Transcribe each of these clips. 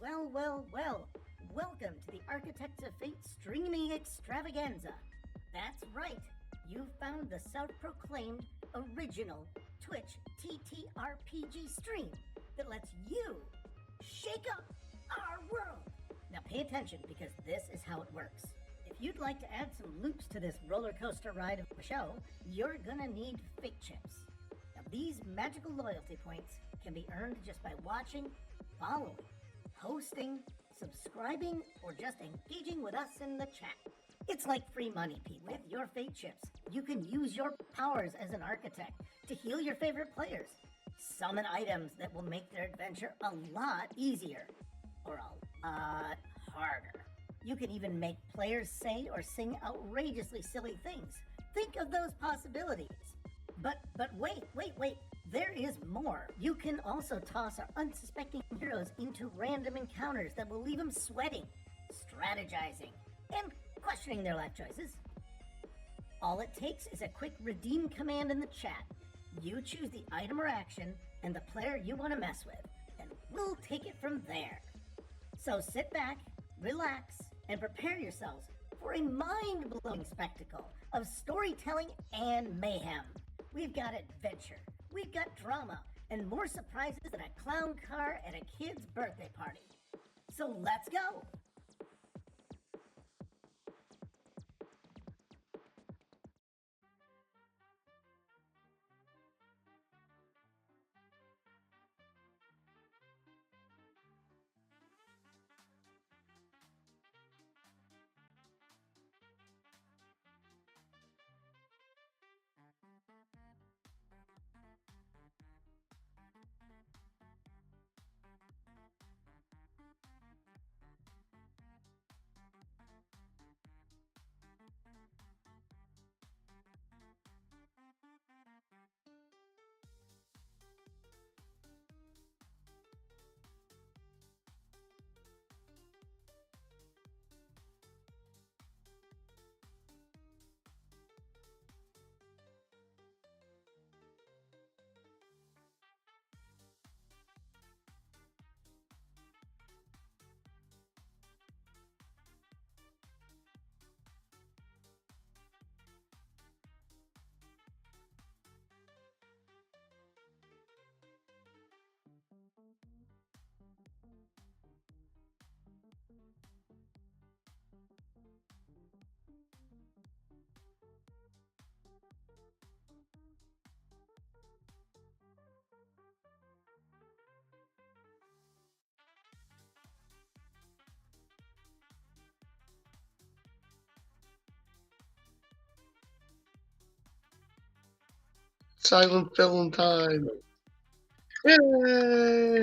Well. Welcome to the Architects of Fate streaming extravaganza. That's right. You've found the self-proclaimed original Twitch TTRPG stream that lets you shake up our world. Now pay attention because this is how it works. If you'd like to add some loops to this roller coaster ride of a show, you're gonna need fate chips. Now these magical loyalty points can be earned just by watching, following, hosting, subscribing, or just engaging with us in the chat. It's like free money, people. With your fate chips, you can use your powers as an architect to heal your favorite players, summon items that will make their adventure a lot easier, or a lot harder. You can even make players say or sing outrageously silly things. Think of those possibilities. But wait. There is more. You can also toss our unsuspecting heroes into random encounters that will leave them sweating, strategizing, and questioning their life choices. All it takes is a quick redeem command in the chat. You choose the item or action and the player you want to mess with, and we'll take it from there. So sit back, relax, and prepare yourselves for a mind-blowing spectacle of storytelling and mayhem. We've got adventure, we've got drama, and more surprises than a clown car at a kid's birthday party. So let's go! Silent film time. Yay!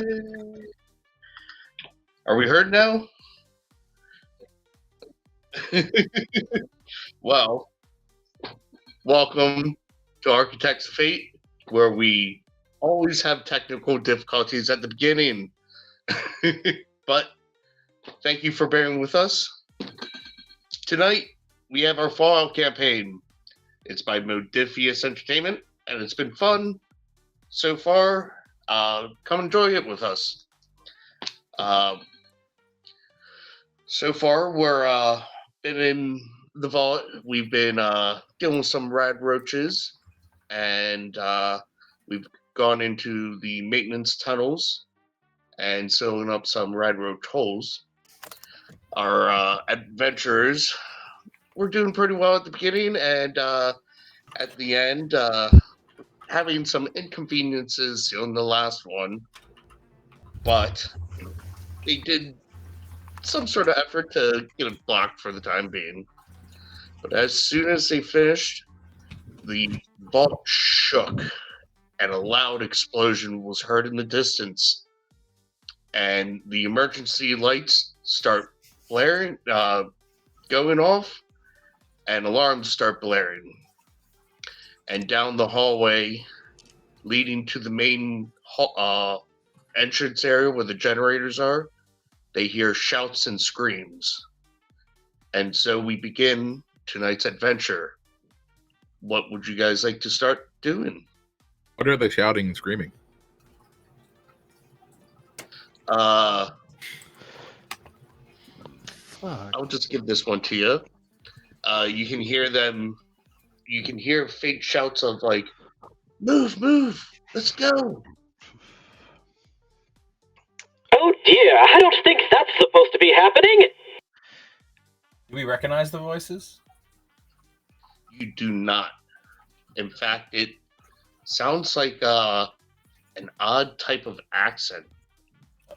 Are we heard now? Well, welcome to Architects of Fate, where we always have technical difficulties at the beginning. But thank you for bearing with us. Tonight, we have our Fallout campaign. It's by Modifius Entertainment, and it's been fun so far. Come enjoy it with us. So far, we're been in the vault. We've been dealing with some radroaches, and we've gone into the maintenance tunnels and sealing up some radroach holes. Our adventurers were doing pretty well at the beginning, and at the end, having some inconveniences on the last one, but they did some sort of effort to get it blocked for the time being. But as soon as they finished, the vault shook and a loud explosion was heard in the distance, and the emergency lights start blaring, going off, and alarms start blaring. And down the hallway leading to the main entrance area where the generators are, they hear shouts and screams. And so we begin tonight's adventure. What would you guys like to start doing? What are they shouting and screaming? Fuck. I'll just give this one to you. You can hear them. You can hear faint shouts of like, "Move, move, let's go." Oh dear, I don't think that's supposed to be happening. Do we recognize the voices? You do not. In fact, it sounds like an odd type of accent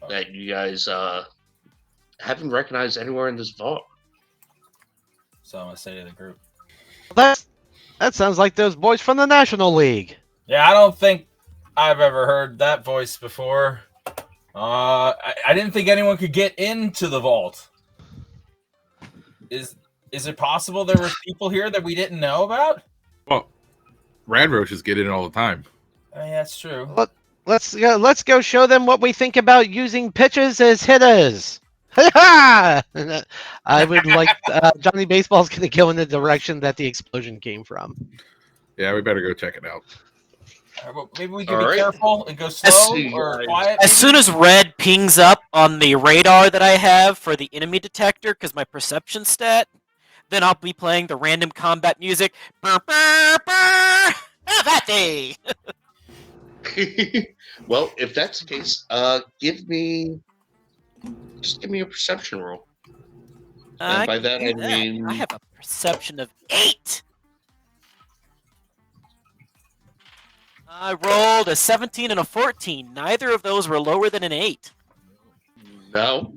that you guys haven't recognized anywhere in this vault. So I'm gonna say to the group. That sounds like those boys from the National League. Yeah, I don't think I've ever heard that voice before. I didn't think anyone could get into the vault. Is it possible there was people here that we didn't know about? Well, radroaches get in all the time. I mean, that's true. Let's go show them what we think about using pitches as hitters. I would like Johnny Baseball's going to go in the direction that the explosion came from. Yeah, we better go check it out. Well, maybe we can All be right. careful and go slow or quiet. As soon as red pings up on the radar that I have for the enemy detector, because my perception stat, then I'll be playing the random combat music. Burr, burr, burr, Avati! Well, if that's the case, give me a perception roll. And by that I mean I have a perception of 8. I rolled a 17 and a 14. Neither of those were lower than an 8. no.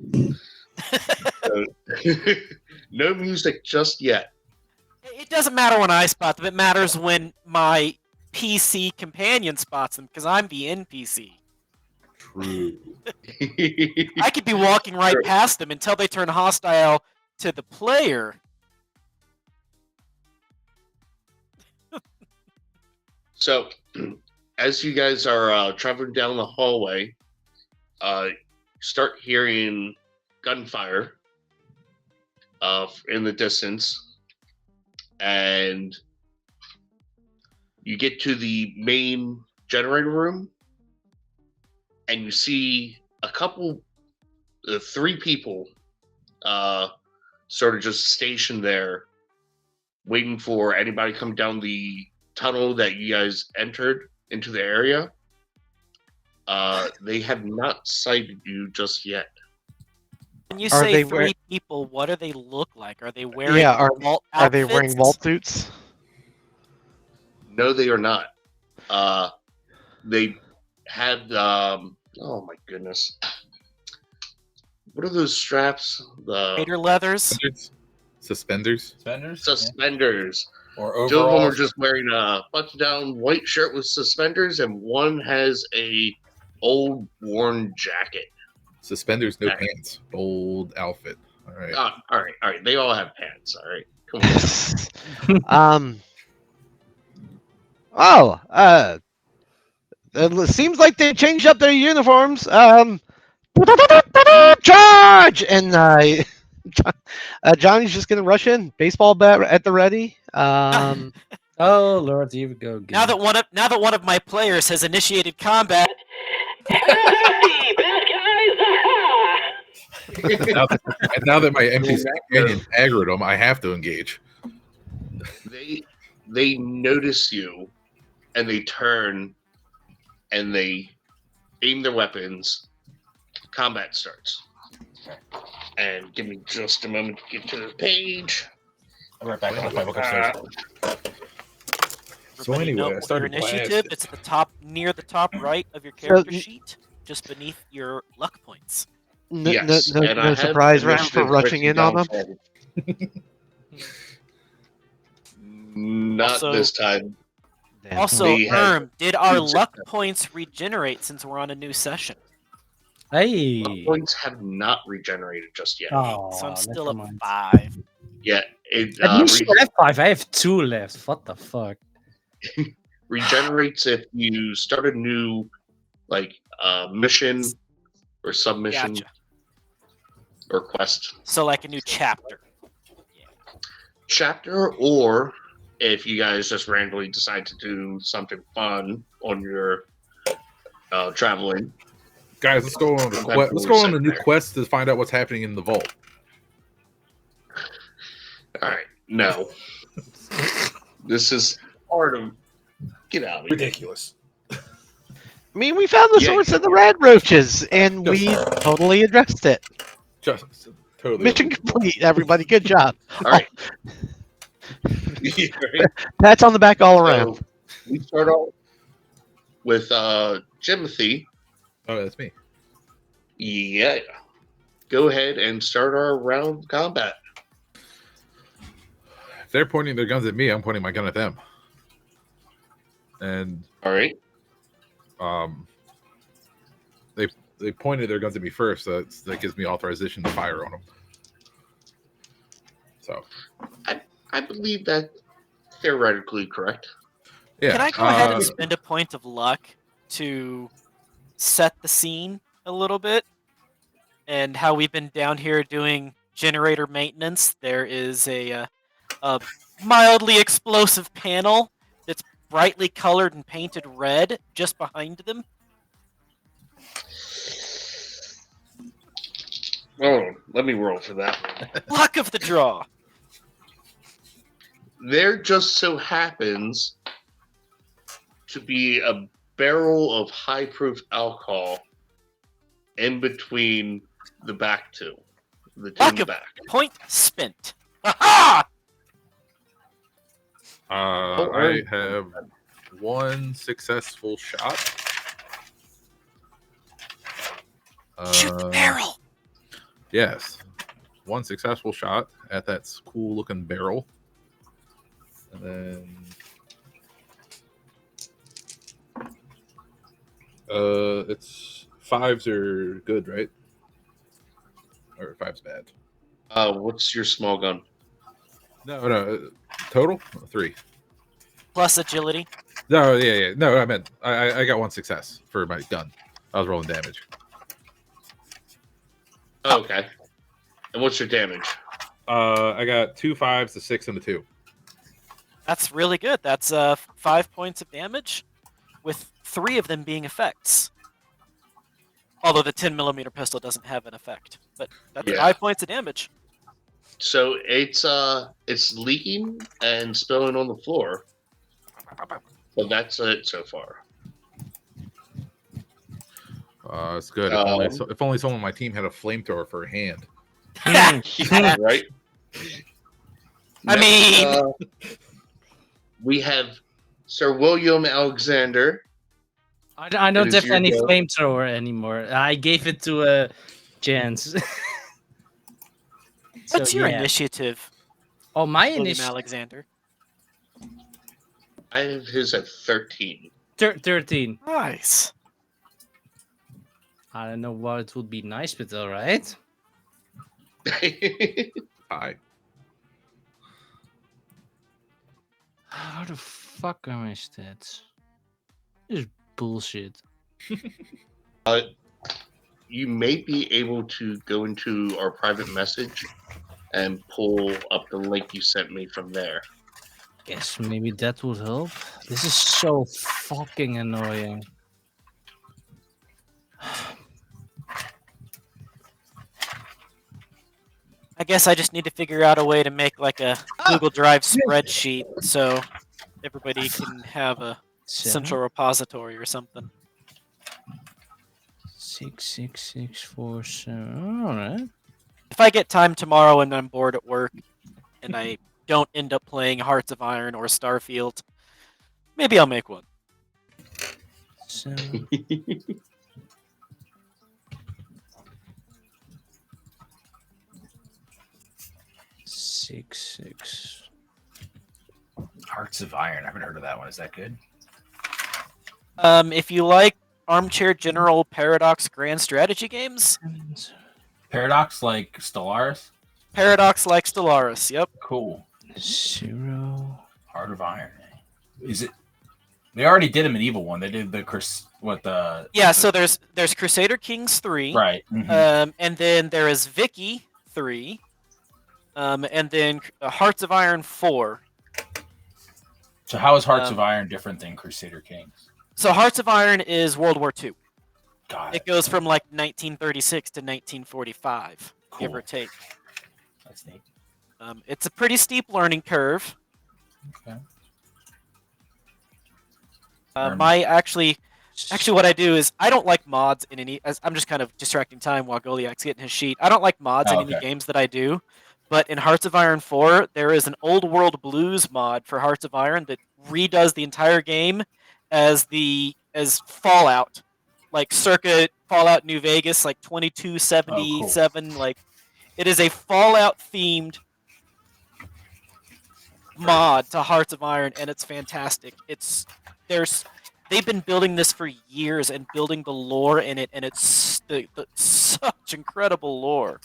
No music just yet. It doesn't matter when I spot them. It matters when my PC companion spots them, because I'm the NPC. True. I could be walking right Sure. past them until they turn hostile to the player. So, as you guys are traveling down the hallway, start hearing gunfire in the distance, and you get to the main generator room, and you see a couple, 3 people, sort of just stationed there, waiting for anybody to come down the tunnel that you guys entered into the area. They have not sighted you just yet. When you Are say they 3 people, what do they look like? Are they wearing vault are they wearing outfits? vault suits? No, they are not. They had oh my goodness. What are those straps? The Gator leathers? Suspenders. Suspenders? suspenders. Yeah. Or 2 of them overalls? are just wearing a button-down white shirt with suspenders, and one has a old worn jacket. Suspenders, no Okay. pants. Bold outfit. All right. All right. They all have pants. All right, come on. It seems like they changed up their uniforms. Charge! And Johnny's just gonna rush in, baseball bat at the ready. Oh Lord, here we go again. Now that one of my players has initiated combat, Hey, bad guys! Aha! And now that my NPC companion aggroed him, I have to engage. They notice you, and they turn, and they aim their weapons. Combat starts. And give me just a moment to get to the page. I'll be right back. I'm gonna book upstairs. So everybody anyway, know I your started initiative. blasting. It's at the top, near the top right of your character you- sheet, just beneath your luck points. Yes, No and I have surprise round for initiative rushing in written on down them. for them. Not Also- this time. Damn. Also, They have- did our Each- luck points regenerate since we're on a new session? Hey. Luck points have not regenerated just yet. Oh, So I'm still never at mind. 5. Yeah, it At least you have 5. I have 2 left. What the fuck? regenerates if you start a new mission or submission Gotcha. or quest So like a new chapter. chapter, or if you guys just randomly decide to do something fun on your traveling. Guys, let's go on a new quest to find out what's happening in the vault. All right, no. This is part of. Get out of here. Ridiculous. I mean, we found the Yeah. source of the radroaches, and we totally addressed it. Just totally. Mission complete, everybody. Good job. All right. Right? Pats on the back all around. So we start off with Jimothy. Oh, that's me. Yeah. Go ahead and start our round of combat. If they're pointing their guns at me, I'm pointing my gun at them. And All right. They pointed their guns at me first, so that gives me authorization to fire on them. So I believe that theoretically correct. yeah. Can I go ahead and spend a point of luck to set the scene a little bit? And how we've been down here doing generator maintenance. There is a mildly explosive panel that's brightly colored and painted red just behind them. Oh, let me roll for that. Luck of the draw. There just so happens to be a barrel of high proof alcohol in between the back two. The two in the back. Point spent. Aha! I have one successful shot. Shoot the barrel. Yes. One successful shot at that cool looking barrel. And then it's fives are good, right? Or five's bad. What's your small gun? No. Total? 3. Plus agility. No, yeah. No, I meant I got one success for my gun. I was rolling damage. Oh, okay. And what's your damage? I got 2 5s, a 6, and a 2. That's really good. That's 5 points of damage, with 3 of them being effects. Although the 10mm pistol doesn't have an effect, but that's 5 points of damage. So it's leaking and spilling on the floor. But that's it so far. It's good. If only someone on my team had a flamethrower for a hand. Yeah, right? I mean... we have Sir William Alexander. I don't have any flamethrower anymore. I gave it to Jens. What's your initiative? Oh, my William initiative. Alexander. I have his at 13. 13. Nice. I don't know what it would be nice, but all right. Hi. How the fuck are my stats? This is bullshit. You may be able to go into our private message and pull up the link you sent me from there. Guess maybe that would help. This is so fucking annoying. I guess I just need to figure out a way to make like a Google Drive spreadsheet so everybody can have a central repository or something. 66647. All right. If I get time tomorrow and I'm bored at work and I don't end up playing Hearts of Iron or Starfield, maybe I'll make one. So 6. Hearts of Iron. I haven't heard of that one. Is that good? If you like Armchair General Paradox Grand Strategy games, Paradox like Stellaris? Paradox like Stellaris, yep. Cool. 0. Heart of Iron. Is it? They already did him an evil one. They did the Yeah, so there's Crusader Kings 3. Right. Mm-hmm. And then there is Vicky 3. And then Hearts of Iron 4. So how is Hearts of Iron different than Crusader Kings? So Hearts of Iron is World War II. Got it goes from like 1936 to 1945, give or take. That's neat. It's a pretty steep learning curve. Okay. Actually, what I do is I don't like mods in any. I'm just kind of distracting time while Goliath's getting his sheet. I don't like mods in any games that I do, but in Hearts of Iron 4, there is an old world blues mod for Hearts of Iron that redoes the entire game as Fallout, like circa Fallout New Vegas, like 2277. Like it is a Fallout themed mod to Hearts of Iron, and it's fantastic. They've been building this for years and building the lore in it, and it's such incredible lore.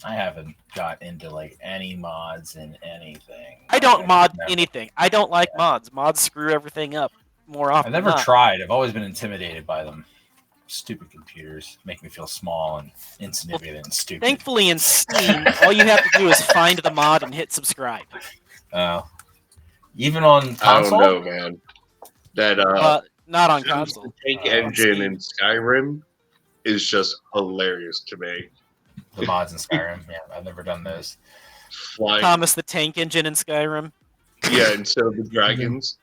I haven't got into like any mods in anything. I don't mod anything. I don't like mods. Mods screw everything up more often. I've never tried. I've always been intimidated by them. Stupid computers make me feel small and insignificant and stupid. Thankfully, in Steam, all you have to do is find the mod and hit subscribe. Even on console? I don't know, man. That not on console. The tank engine in Skyrim is just hilarious to me. The mods in Skyrim, yeah, I've never done those. Thomas the tank engine in Skyrim. Yeah, instead of the dragons,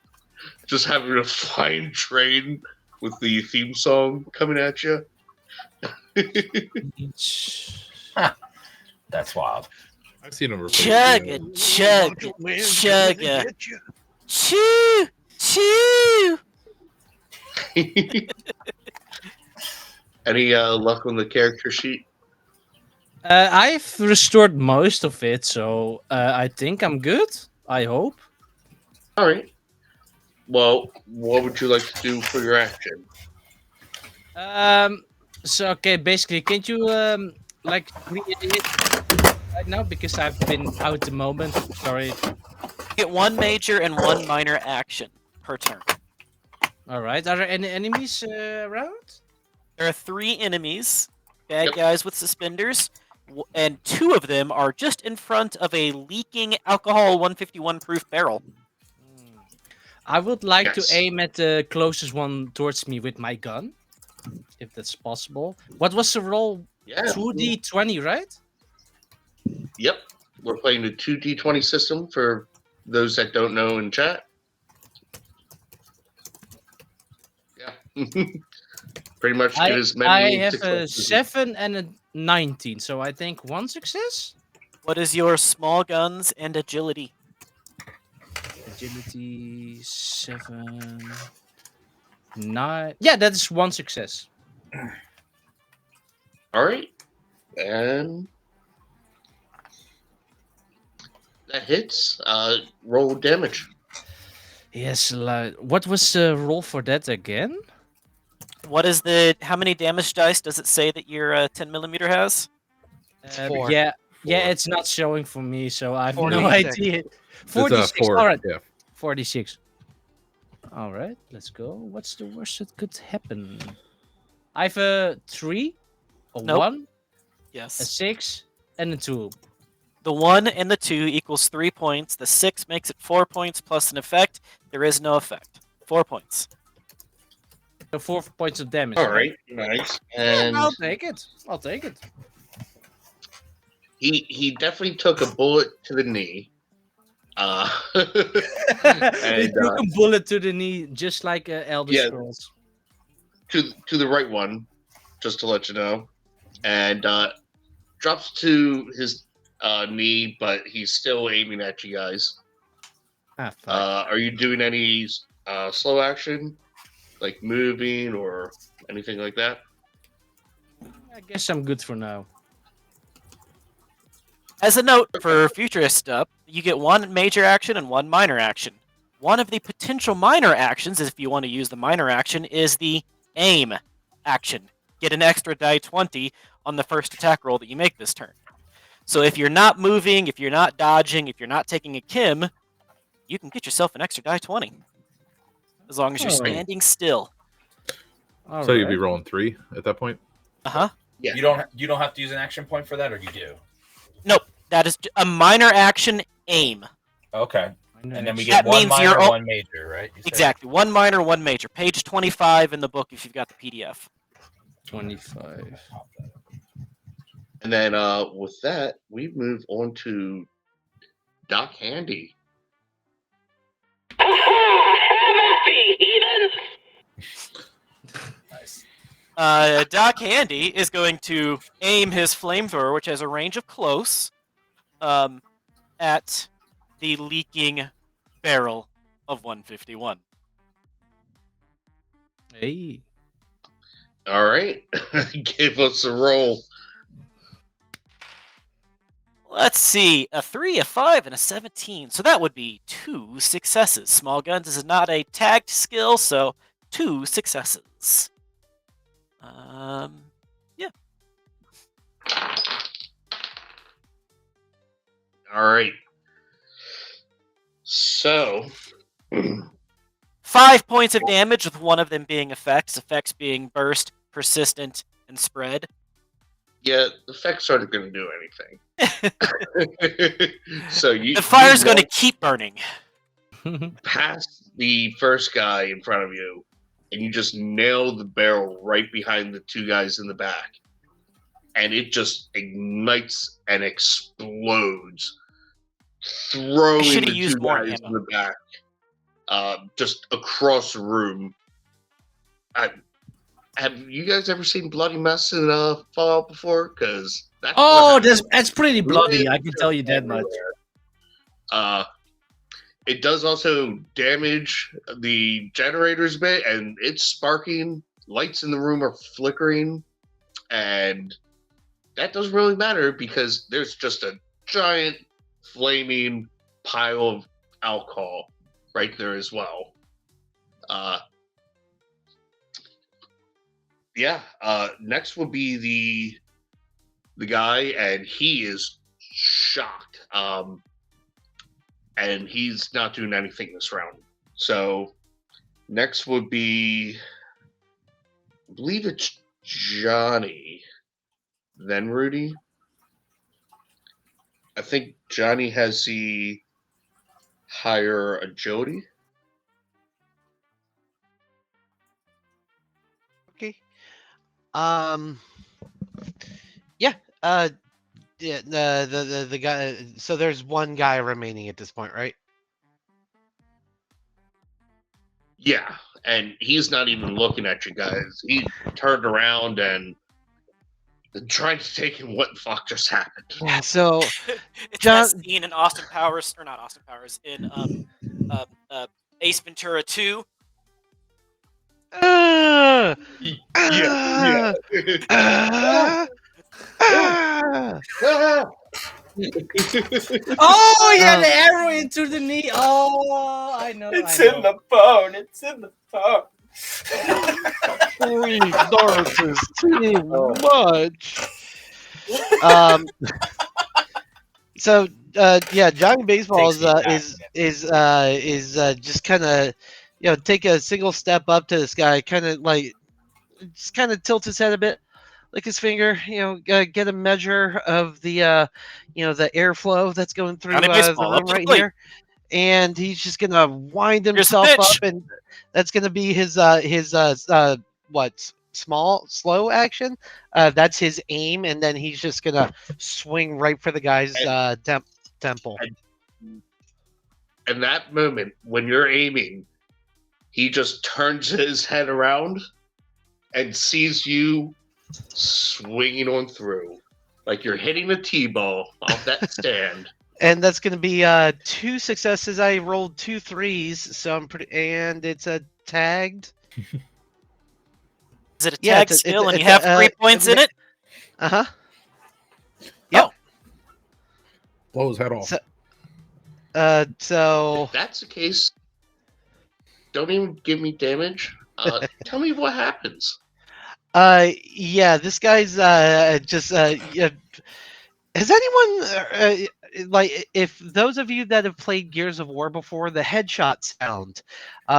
just having a flying train with the theme song coming at you. That's wild. I've seen them chugga, choo, choo. Any luck on the character sheet? I've restored most of it, so I think I'm good. I hope. All right. Well, what would you like to do for your action? So okay, basically, can't you like read it right now because I've been out at the moment. Sorry. Get one major and one minor action per turn. All right. Are there any enemies around? There are 3 enemies, bad guys with suspenders, and 2 of them are just in front of a leaking alcohol 151 proof barrel. I would like to aim at the closest one towards me with my gun, if that's possible. What was the roll? Yeah. 2d20, right? Yep. We're playing the 2d20 system for those that don't know in chat. Yeah. Pretty much get as many. I have a 7 and a 19, so I think 1 success. What is your small guns and agility? Agility 7, 9. Yeah, that is 1 success. All right, and that hits. Roll damage. Yes. What was the roll for that again? What is how many damage dice does it say that your 10mm has? 4. Yeah, it's not showing for me, so I have 46. no idea. 46. 4, all right. yeah. 46. All right, let's go. What's the worst that could happen? I have a 3, a 1, yes, a 6, and a 2. The 1 and the 2 equals 3 points. The 6 makes it 4 points plus an effect. There is no effect. 4 points. So 4 points of damage. All right, nice. And I'll take it. he definitely took a bullet to the knee. He took a bullet to the knee, just like Elder Scrolls. To the right one, just to let you know, and drops to his knee, but he's still aiming at you guys. Are you doing any slow action, like moving or anything like that? I guess I'm good for now. As a note for future stuff, you get 1 major action and 1 minor action. One of the potential minor actions, if you want to use the minor action, is the aim action. Get an extra die 20 on the first attack roll that you make this turn. So if you're not moving, if you're not dodging, if you're not taking a Kim, you can get yourself an extra die 20. As long as you're standing still. So you'd be rolling 3 at that point? Uh-huh. Yeah. You don't have to use an action point for that, or you do? Nope. That is a minor action aim. Okay. And then we get 1 minor, 1 major, right? Exactly. 1 minor, 1 major. Page 25 in the book if you've got the PDF. 25. And then with that, we move on to Doc Handy. Aha! Have at me, heathens! Nice. Doc Handy is going to aim his flamethrower, which has a range of close, at the leaking barrel of 151. Hey. All right. Give us a roll. Let's see, a 3, a 5, and a 17. So that would be 2 successes. Small guns is not a tagged skill, so 2 successes. Yeah. All right. So, 5 points of damage, with one of them being effects. Effects being burst, persistent, and spread. yeah, the effects aren't going to do anything. So you The fire's you going to walk keep burning. past the first guy in front of you, and you just nail the barrel right behind the two guys in the back, and it just ignites and explodes, throwing should've the used two more guys ammo. in the back, just across the room. Have you guys ever seen bloody mess in Fallout before? Because that's Oh, what that's pretty bloody. I happened. can tell you that much. Uh, it does also damage the generators a bit, and it's sparking. Lights in the room are flickering, and that doesn't really matter because there's just a giant flaming pile of alcohol right there as well. Next will be the guy, and he is shocked. And he's not doing anything this round. So next would be, I believe it's Johnny, then Rudy. I think Johnny has the higher agility. Okay. Yeah. Yeah. The guy. So there's one guy remaining at this point, right? Yeah, and he's not even looking at you guys. He turned around and trying to take in what the fuck just happened. Yeah. So It's John- that scene in Austin Powers, or not Austin Powers, in Ace Ventura 2. Yeah. Yeah. Oh, yeah, the arrow into the knee. Oh, I know. It's I know. in the bone. It's in the bone. Dark is too much. So yeah, Johnny Baseball is just kind of take a single step up to this guy, kind of like just kind of tilt his head a bit, lick his finger, get a measure of the the airflow that's going through Johnny the Baseball, room up to the right plate. here, and he's just gonna wind Here's the himself pitch. up, and that's gonna be his slow action. That's his aim, and then he's just gonna swing right for the guy's temple. And that moment when you're aiming, he just turns his head around and sees you swinging on through like you're hitting a T-ball off that stand. And that's going to be 2 successes. I rolled 2 3s, so I'm pretty. And it's a tagged. Is it a tag skill and you have 3 points in it? Uh huh. Yep. Blow his head off. So If that's the case, don't even give me damage. Tell me what happens. yeah, this guy's just yeah. Has anyone like, if those of you that have played Gears of War before, the headshot sound,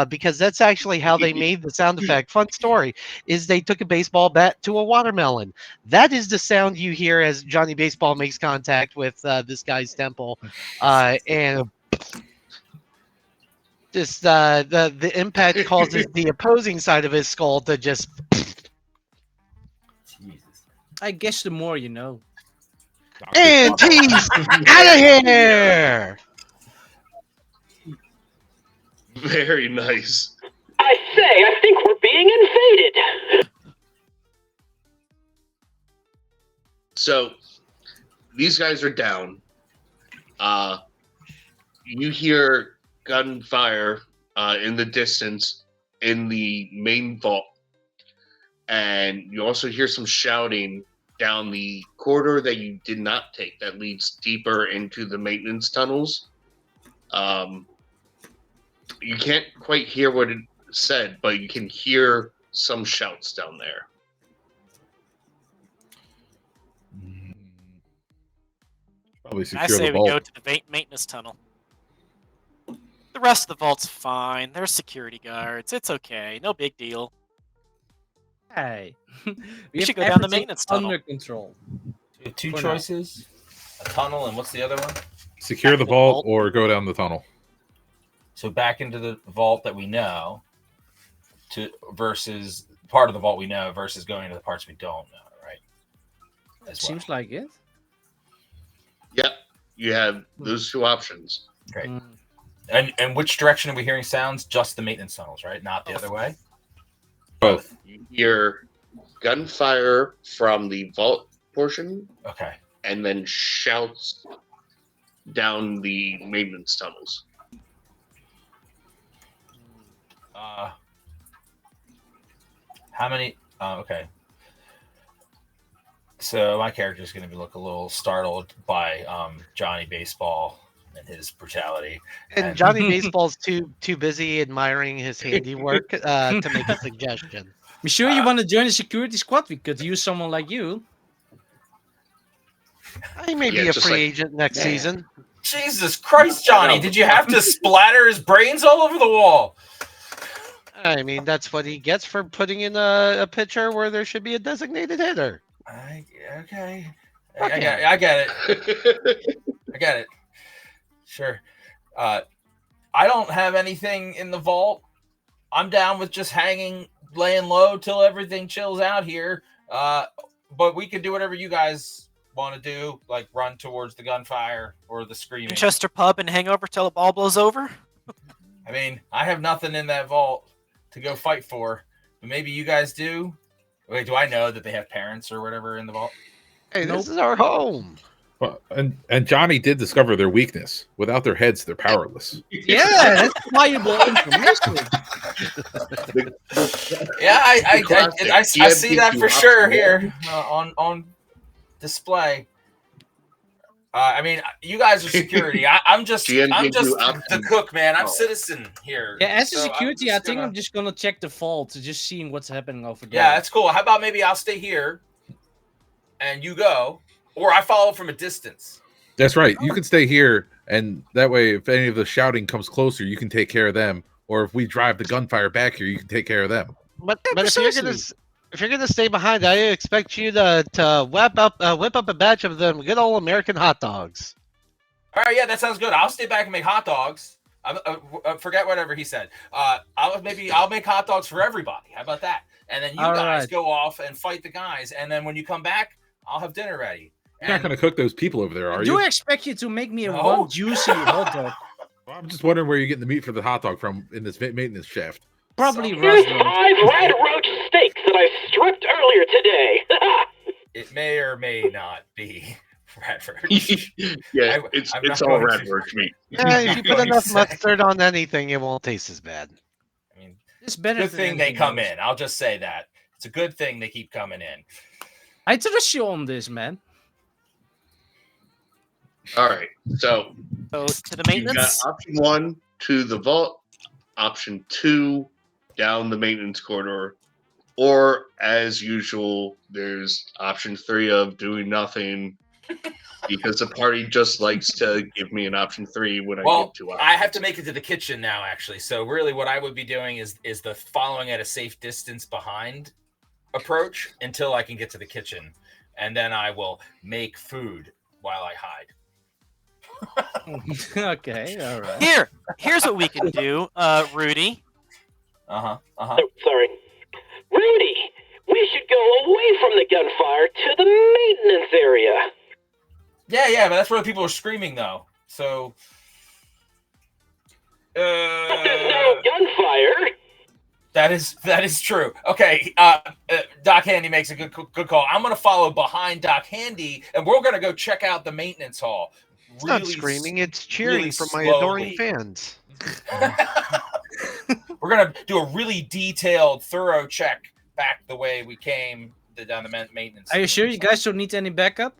because that's actually how they made the sound effect. Fun story is they took a baseball bat to a watermelon. That is the sound you hear as Johnny Baseball makes contact with this guy's temple, and just the impact causes the opposing side of his skull to just. Jesus. I guess the more you know. And he's out of here. Very nice. I say, I think we're being invaded. So these guys are down. You hear gunfire in the distance in the main vault, and you also hear some shouting down the corridor that you did not take that leads deeper into the maintenance tunnels. You can't quite hear what it said, but you can hear some shouts down there. Probably I secure say the we vault. go to the maintenance tunnel. The rest of the vault's fine. There's security guards. It's okay. No big deal. Hey, We have should go down the everything maintenance tunnel. under control. We have two For now. choices: a tunnel, and what's the other one? Secure Back the to the vault vault. or go down the tunnel. So back into the vault that we know, to versus part of the vault we know versus going to the parts we don't know, right? As well. Seems like it. Yep, you have those two options. Great. Mm. And which direction are we hearing sounds? Just the maintenance tunnels, right? Not the other way. Both. You hear gunfire from the vault portion, Okay. and then shouts down the maintenance tunnels. How many? Okay. So my character is going to look a little startled by Johnny Baseball and his brutality. And Johnny Baseball's too busy admiring his handiwork to make a suggestion. You sure you want to join the security squad? We could use someone like you. He may be Yeah, a just free like- agent next season. Jesus Christ, Johnny! Did you have to splatter his brains all over the wall? I mean, that's what he gets for putting in a pitcher where there should be a designated hitter. Okay. Okay. I get it. I get it. Sure. I don't have anything in the vault. I'm down with just hanging, laying low till everything chills out here. But we can do whatever you guys want to do, like run towards the gunfire or the screaming. Manchester pub and hang over till the ball blows over. I mean, I have nothing in that vault to go fight for, but maybe you guys do. Wait, do I know that they have parents or whatever in the vault? Hey, Nope. this is our home. Well, and Johnny did discover their weakness. Without their heads, they're powerless. Yeah, that's valuable information. Yeah, I classic. see that for sure here on display. I mean, you guys are security. I'm just the cook, man. I'm citizen here. Yeah, as a So security, I'm I just think gonna- I'm just gonna check the vault to just seeing what's happening over there. Yeah, that's cool. How about maybe I'll stay here, and you go, or I follow from a distance. That's right. You can stay here, and that way, if any of the shouting comes closer, you can take care of them. Or if we drive the gunfire back here, you can take care of them. But Yeah, if you're gonna stay behind, I expect you to whip up a batch of them good old American hot dogs. All right, yeah, that sounds good. I'll stay back and make hot dogs. Forget whatever he said. I'll make hot dogs for everybody. How about that? And then you All guys right. go off and fight the guys. And then when you come back, I'll have dinner ready. You're not going to cook those people over there, are Do you? I expect you to make me a No. one juicy hot dog? Well, I'm just wondering where you're getting the meat for the hot dog from in this maintenance shaft. Probably Here's Roswell. 5 radroach steaks that I stripped earlier today. It may or may not be radroach. Yeah, I'm it's not all going to- radroach meat. Yeah, if you put What enough you say. mustard on anything, it won't taste as bad. I mean, It's better good than thing they anything come else. in. I'll just say that. It's a good thing they keep coming in. I trust you on this, man. All right, so So to the you got maintenance. option 1 to the vault, option 2 down the maintenance corridor, or as usual, there's option 3 of doing nothing because the party just likes to give me an option 3 when I Well, get to options. I have to make it to the kitchen now, actually. So really, what I would be doing is the following at a safe distance behind approach until I can get to the kitchen, and then I will make food while I hide. Okay, all right. Here's what we can do, Rudy. Oh, sorry. Rudy, we should go away from the gunfire to the maintenance area. Yeah, but that's where the people are screaming, though. So gunfire. That is true. Okay, Doc Handy makes a good call. I'm going to follow behind Doc Handy, and we're going to go check out the maintenance hall. It's not screaming, it's cheering really from my slowly. adoring fans. We're going to do a really detailed, thorough check back the way we came down the maintenance. Are you sure you guys don't need any backup?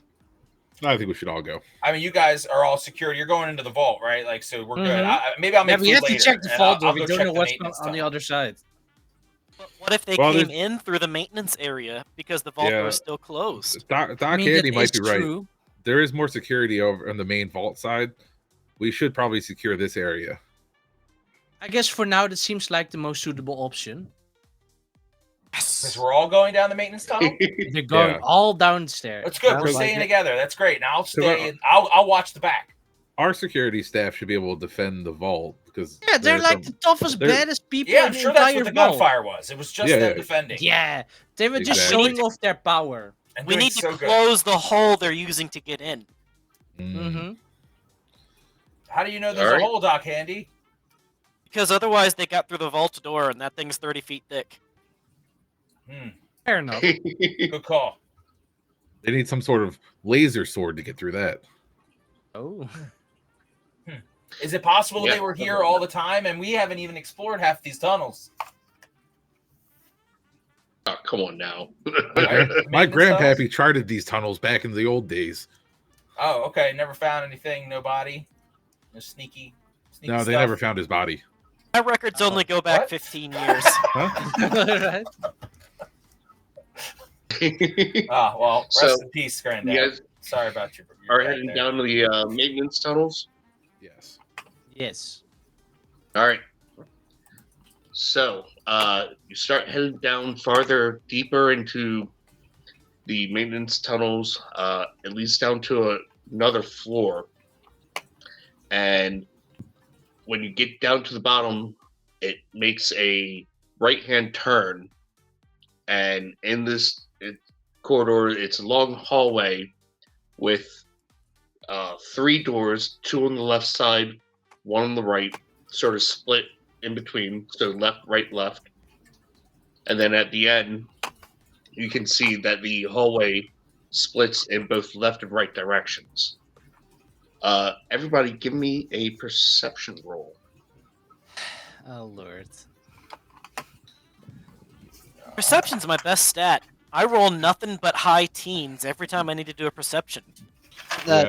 I think we should all go. I mean, you guys are all secure. You're going into the vault, right? Like, so we're good. Mhm. Maybe I'll make we food have later, to check the and vault door. I'll We go don't check know the what's maintenance on the tunnel. other side. What if they Well, came there's- in through the maintenance area because the vault Yeah. door is still closed? Doc I mean, Handy that might is be right. true. There is more security over on the main vault side. We should probably secure this area. I guess for now, that seems like the most suitable option. Because we're all going down the maintenance tunnel. They're going Yeah. all downstairs. That's good. Sounds We're like staying it. together. That's great. Now I'll So stay. I'll watch the back. Our security staff should be able to defend the vault because Yeah, they're there's like some- the toughest, they're- baddest people Yeah, in I'm the sure that's entire what the vault. gunfire was. It was just Yeah, them yeah. defending. Yeah, they were just Exactly. showing off their power. And We doing need to so good. close the hole they're using to get in. Mm-hmm. How do you know there's All right. a hole, Doc Handy? Because otherwise they got through the vault door and that thing's 30 feet thick. Fair enough. Good call. They need some sort of laser sword to get through that. Oh. Is it possible Yeah. they were here all the time and we haven't even explored half these tunnels? Oh, come on now. Right? My Maintenance tunnels? grandpappy charted these tunnels back in the old days. Oh, okay. Never found anything. No body. No sneaky. No, they stuff? never found his body. My records only go back What? 15 years. Huh? Right. Ah, well, rest So, in peace, Granddad. You guys Sorry about your are dad heading there. down to the maintenance tunnels. Yes. Yes. All right. So you start heading down farther, deeper into the maintenance tunnels, at least down to another floor. And when you get down to the bottom, it makes a right-hand turn. And in this corridor, it's a long hallway with 3 doors, 2 on the left side, 1 on the right, sort of split in between, so left, right, left. And then at the end, you can see that the hallway splits in both left and right directions. Everybody, give me a perception roll. Oh lord. Perception's my best stat. I roll nothing but high teens every time I need to do a perception. Yeah,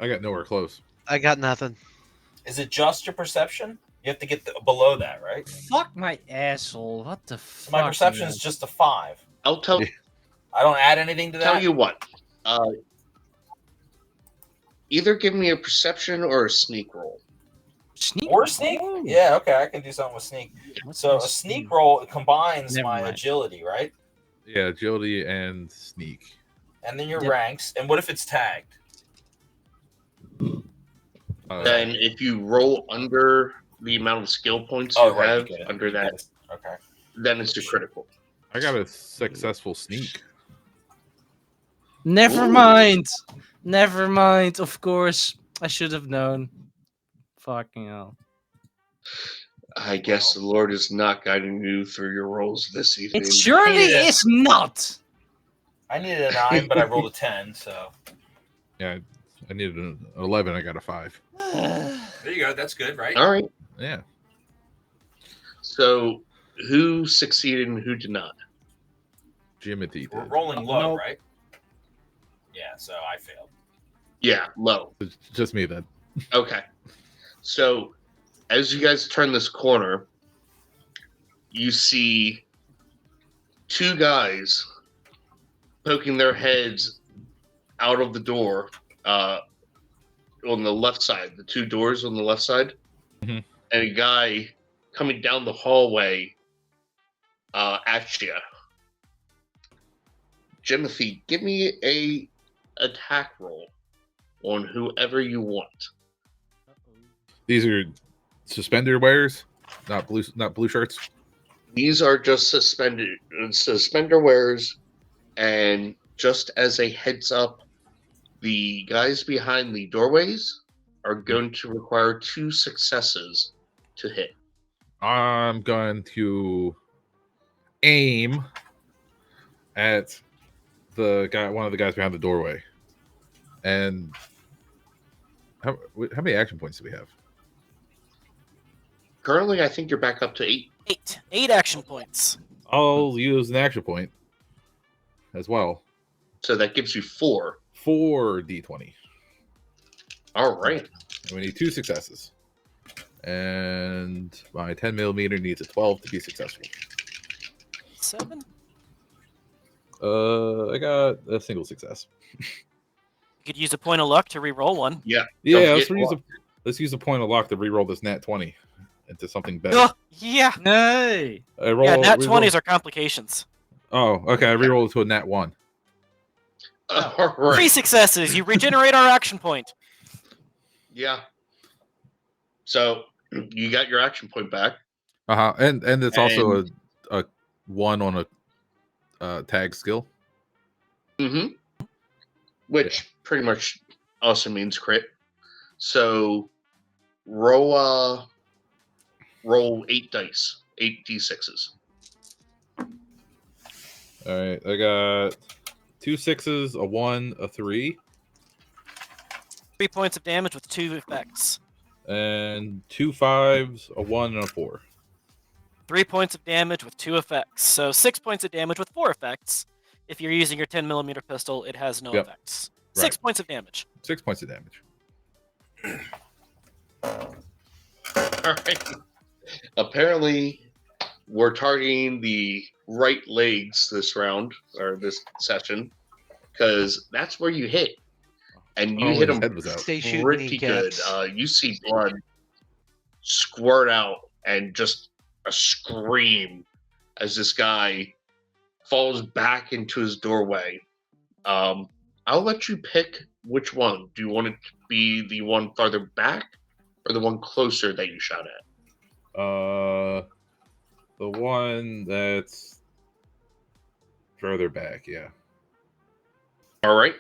I got nowhere close. I got nothing. Is it just your perception? You have to get below that, right? Fuck my asshole. What the So fuck? my perception man? is just a 5. I'll tell I don't add anything to that. tell you what. Either give me a perception or a sneak roll. Sneak Or sneak? Oh. Yeah, okay, I can do something with sneak. What's So my a sneak roll combines Never my mind. agility, right? Yeah, agility and sneak. And then your Yep. ranks. And what if it's tagged? Then if you roll under the amount of skill points you Oh, right, have you get it. under You that, get it. Okay. then it's a critical. I got a successful sneak. Never Ooh. mind. Never mind. Of course, I should have known. Fucking hell. I guess the Lord is not guiding you through your rolls this evening. It surely Yeah. is not. I needed a 9, but I rolled a 10, so. Yeah, I needed an 11. I got a 5. There you go. That's good, right? All right. Yeah. So, who succeeded and who did not? Jimothy We're did. rolling low, Nope. right? Yeah, so I failed. Yeah, low. It's just me then. Okay. So, as you guys turn this corner, you see 2 guys poking their heads out of the door on the left side, the 2 doors on the left side, Mhm. and a guy coming down the hallway at you. Jimothy, give me a attack roll on whoever you want. These are suspender wearers, not blue shirts. These are just suspender wearers, and just as a heads up, the guys behind the doorways are going to require 2 successes to hit? I'm going to aim at one of the guys behind the doorway. And how many action points do we have? Currently, I think you're back up to 8. 8 action points. I'll use an action point as well. So that gives you 4. 4 d20. All right. And we need 2 successes. And my 10 millimeter needs a 12 to be successful. 7. I got a single success. You could use a point of luck to re-roll one. Yeah. Yeah, let's use a point of luck to re-roll this nat 20 into something better. Yeah. Hey. Yeah, nat 20s are complications. Oh, okay. I re-roll it to a nat 1. All right. 3 successes. You regenerate our action point. Yeah. So you got your action point back. And it's also a 1 on a tag skill. Mm-hmm. Which pretty much also means crit. So roll 8 dice, 8 d6s. All right, I got 2 6s, a 1, a 3, 3 points of damage with 2 effects. and 2 5s, a 1, and a 4. 3 points of damage with 2 effects. So 6 points of damage with 4 effects. If you're using your 10mm pistol, it has no effects. 6 points of damage. 6 points of damage. All right. Apparently, we're targeting the right legs this round or this session because that's where you hit, and you hit his him head was out. Stay shooting pretty good. kneecaps. You see blood squirt out and just a scream as this guy falls back into his doorway. I'll let you pick which one. Do you want it to be the one farther back or the one closer that you shot at? The one that's further back, yeah. All right.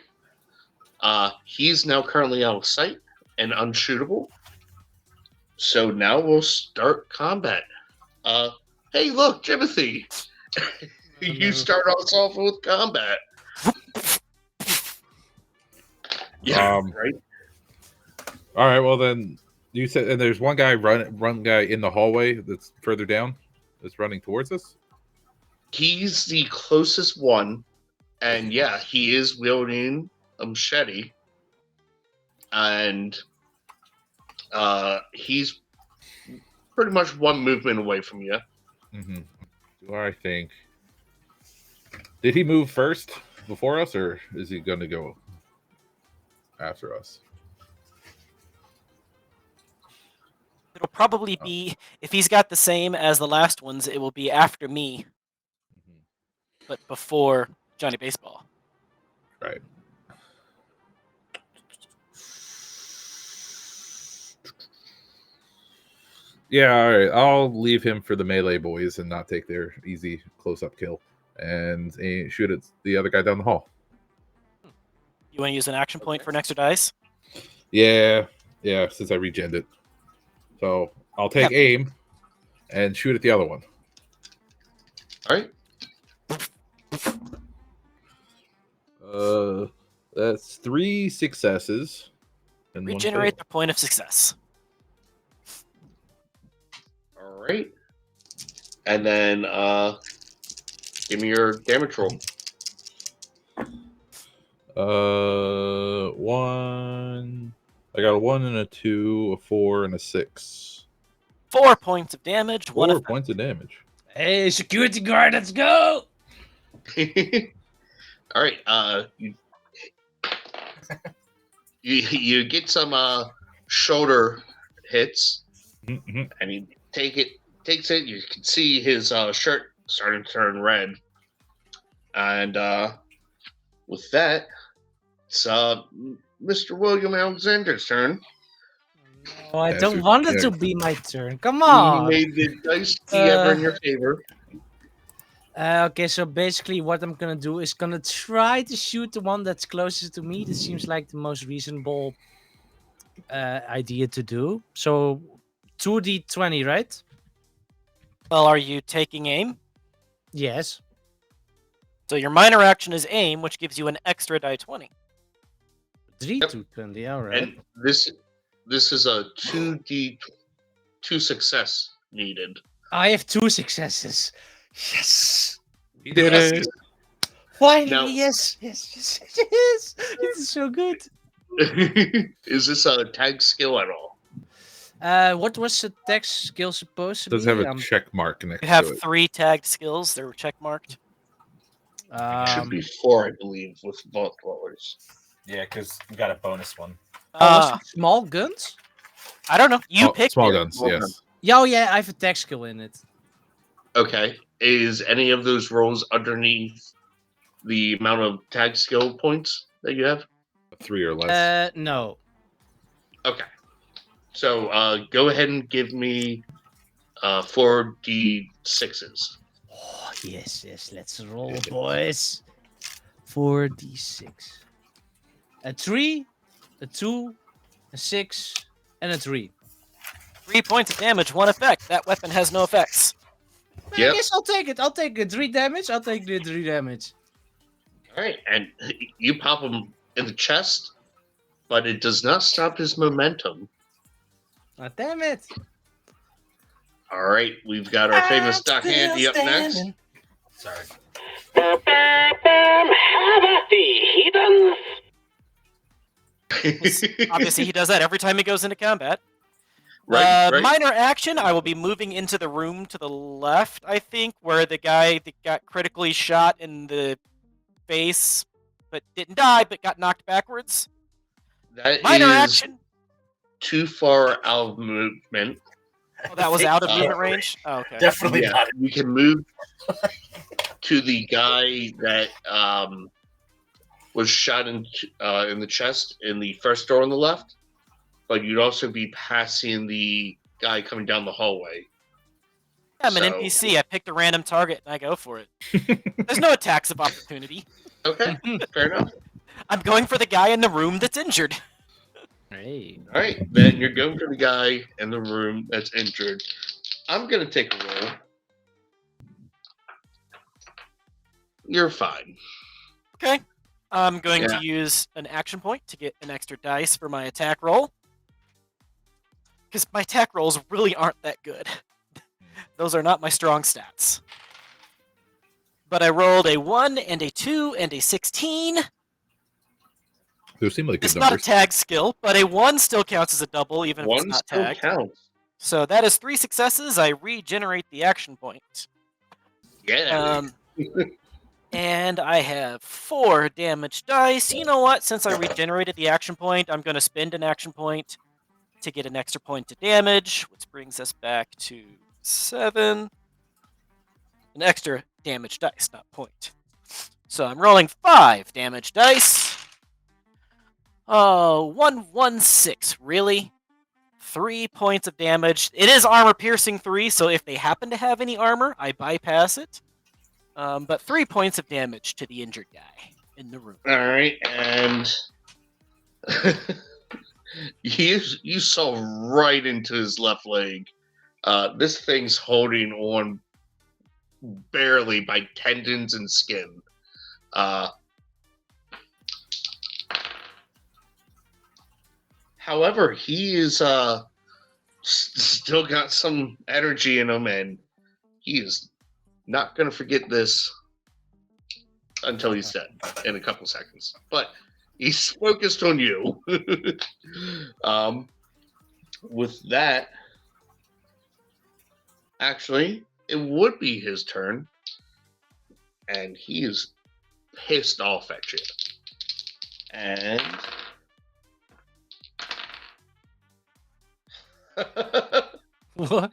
He's now currently out of sight and unshootable. So now we'll start combat. Hey, look, Timothy. You start us off with combat. Yeah, right. All right, well then you said, and there's one guy run guy in the hallway that's further down, that's running towards us. He's the closest one, and yeah, he is wielding a machete, and he's pretty much one movement away from you. Mm-hmm. Do I think? Did he move first before us, or is he going to go after us? It'll probably be, if he's got the same as the last ones, it will be after me, but before Johnny Baseball. Right. Yeah, all right. I'll leave him for the melee boys and not take their easy close-up kill and shoot at the other guy down the hall. You want to use an action point for an extra dice? Yeah, since I regened it. So I'll take aim and shoot at the other one. All right. That's 3 successes. And Regenerate the point of success. All right. And then give me your damage roll. 1. I got a 1 and a 2, a 4 and a 6. 4 points of damage. 4 points of damage. Hey, security guard, let's go! All right. You get some shoulder hits, and he takes it. You can see his shirt starting to turn red, and with that, it's Mr. William Alexander's turn. Oh, I don't want it to be my turn. Come on. You made the dice ever in your favor. Okay, so basically what I'm gonna do is gonna try to shoot the one that's closest to me. This seems like the most reasonable idea to do. So 2d20, right? Well, are you taking aim? Yes. So your minor action is aim, which gives you an extra die 20. 3 Yep. to 20, alright. And this is a 2 success needed. I have 2 successes. Yes! He did Yes. it. Finally, Now- yes! This is so good. Is this a tag skill at all? What was the text skill supposed to Does be? have a check mark next You have to it. 3 tagged skills. They're check marked. Should be 4, I believe, with Vault Dwellers. Yeah, because we got a bonus one. was it small guns? I don't know. You Oh, picked small it. guns. Small Yes. guns. Yeah, oh yeah, I have a text skill in it. Okay. Is any of those rolls underneath the amount of tag skill points that you have? 3 or less. No. Okay. So go ahead and give me 4d6s. Oh, yes, let's roll, boys. 4d6. A 3, a 2, a 6, and a 3. 3 points of damage, 1 effect. That weapon has no effects. I Yep. guess I'll take it. I'll take the 3 damage. I'll take the 3 damage. All right, and you pop him in the chest, but it does not stop his momentum. Ah, damn it. All right, we've got our famous Doc Handy up next. Sorry. Have at thee, heathens! Obviously, he does that every time he goes into combat. right. Minor action, I will be moving into the room to the left, I think, where the guy that got critically shot in the face, but didn't die, but got knocked backwards. That Minor is action. too far out of movement. Oh, that was out of Uh, movement range? Oh, okay. Definitely Yeah, not. you can move to the guy that was shot in the chest in the first door on the left, but you'd also be passing the guy coming down the hallway. I'm an So- NPC. I picked a random target and I go for it. There's no attacks of opportunity. Okay, fair enough. I'm going for the guy in the room that's injured. Hey. All right, then you're going for the guy in the room that's injured. I'm gonna take a roll. You're fine. Okay. I'm going Yeah. to use an action point to get an extra dice for my attack roll. Because my attack rolls really aren't that good. Those are not my strong stats. But I rolled a 1 and a 2 and a 16. Those seem like good It's not a numbers. tag skill, but a 1 still counts as a double, even if it's One not still tagged. counts. So that is 3 successes. I regenerate the action point. Yeah. And I have 4 damage dice. You know what? Since I regenerated the action point, I'm going to spend an action point to get an extra point to damage, which brings us back to 7. An extra damage dice, not point. So I'm rolling 5 damage dice. Oh, 116. Really? 3 points of damage. It is armor piercing 3, so if they happen to have any armor, I bypass it. But 3 points of damage to the injured guy in the room. All right, and you saw right into his left leg. This thing's holding on barely by tendons and skin. However, he is still got some energy in him, and he is not going to forget this until he's dead in a couple seconds. But he's focused on you. With that, actually, it would be his turn, and he is pissed off at you. And What?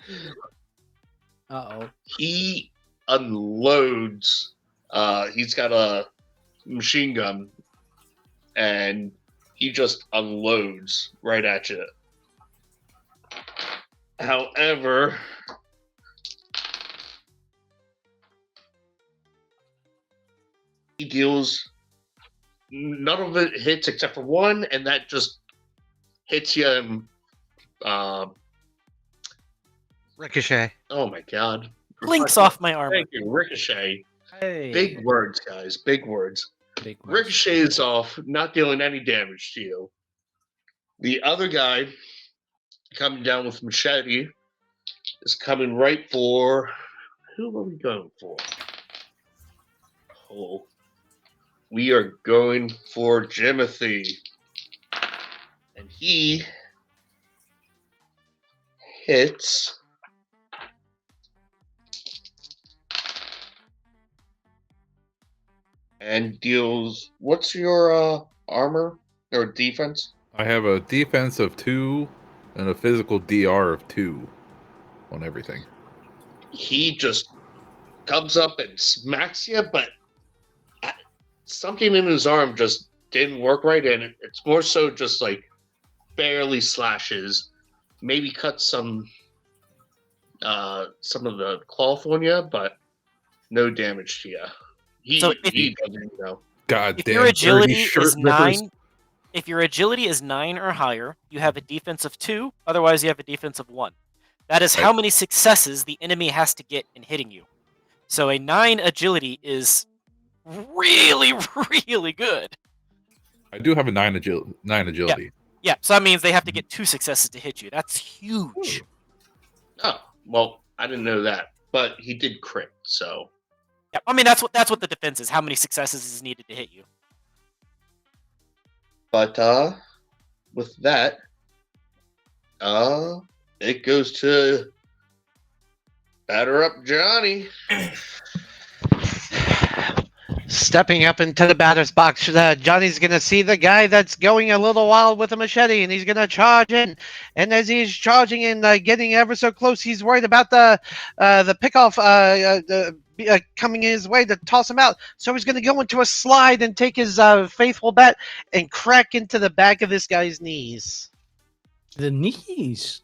Uh-oh. he unloads. He's got a machine gun, and he just unloads right at you. However, he deals none of it hits except for 1, and that just hits you Ricochet. Oh my god. Blinks off my armor. Thank you, Ricochet. Hey. Big words, guys. Big words. Big words. Ricochet is off, not dealing any damage to you. The other guy coming down with machete is coming right for. Who are we going for? Oh, we are going for Jimothy. And he hits. And deals. What's your armor or defense? I have a defense of 2 and a physical DR of 2 on everything. He just comes up and smacks you, but something in his arm just didn't work right, and it's more so just like barely slashes, maybe cuts some of the cloth on you, but no damage to you. He doesn't know. God If damn. your agility dirty shirt is rippers. 9, if your agility is 9 or higher, you have a defense of 2. Otherwise, you have a defense of 1. That is how many successes the enemy has to get in hitting you. So a 9 agility is really, really good. I do have a 9 agility. Yeah, so that means they have to get 2 successes to hit you. That's huge. Oh, well, I didn't know that, but he did crit, so. Yeah, I mean that's what the defense is. How many successes is needed to hit you? But with that, it goes to batter up Johnny. Stepping up into the batter's box, Johnny's going to see the guy that's going a little wild with a machete, and he's going to charge in. And as he's charging and getting ever so close, he's worried about the pickoff coming his way to toss him out. So he's going to go into a slide and take his faithful bat and crack into the back of this guy's knees. The knees.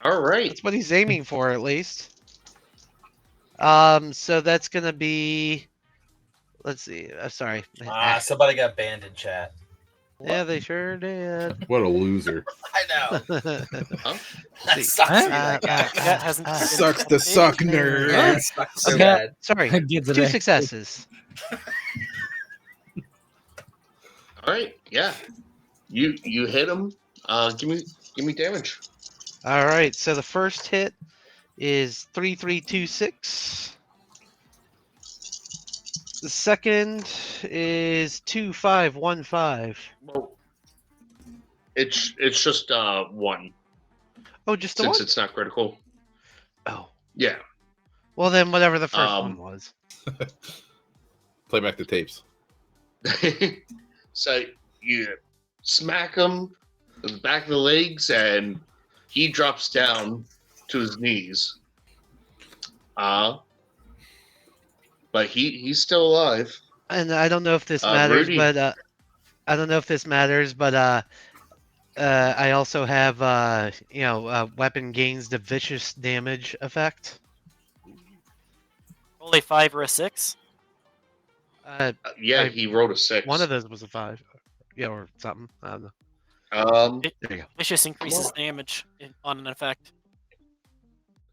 All right. That's what he's aiming for, at least. So that's going to be... Let's see. Sorry. Somebody got banned in chat. Yeah, they sure did. What a loser. I know. Huh? That sucks. That hasn't Sucks to suck, nerd. That sucks so Okay. bad. Sorry. Get to 2 that. successes. All right. Yeah. You hit him. Give me damage. All right. So the first hit is 3326. The second is 2515. Well, it's just 1 Oh, just the since one? it's not critical. Oh. Yeah. Well, then whatever the first one was. Play back the tapes. So you smack him in the back of the legs, and he drops down to his knees. But he's still alive. And I don't know if this matters, Rudy. but I also have weapon gains the vicious damage effect. Roll a 5 or a 6. Yeah, he rolled a 6. One of those was a 5. Yeah, or something. I don't know. There you go. Vicious increases damage on an effect.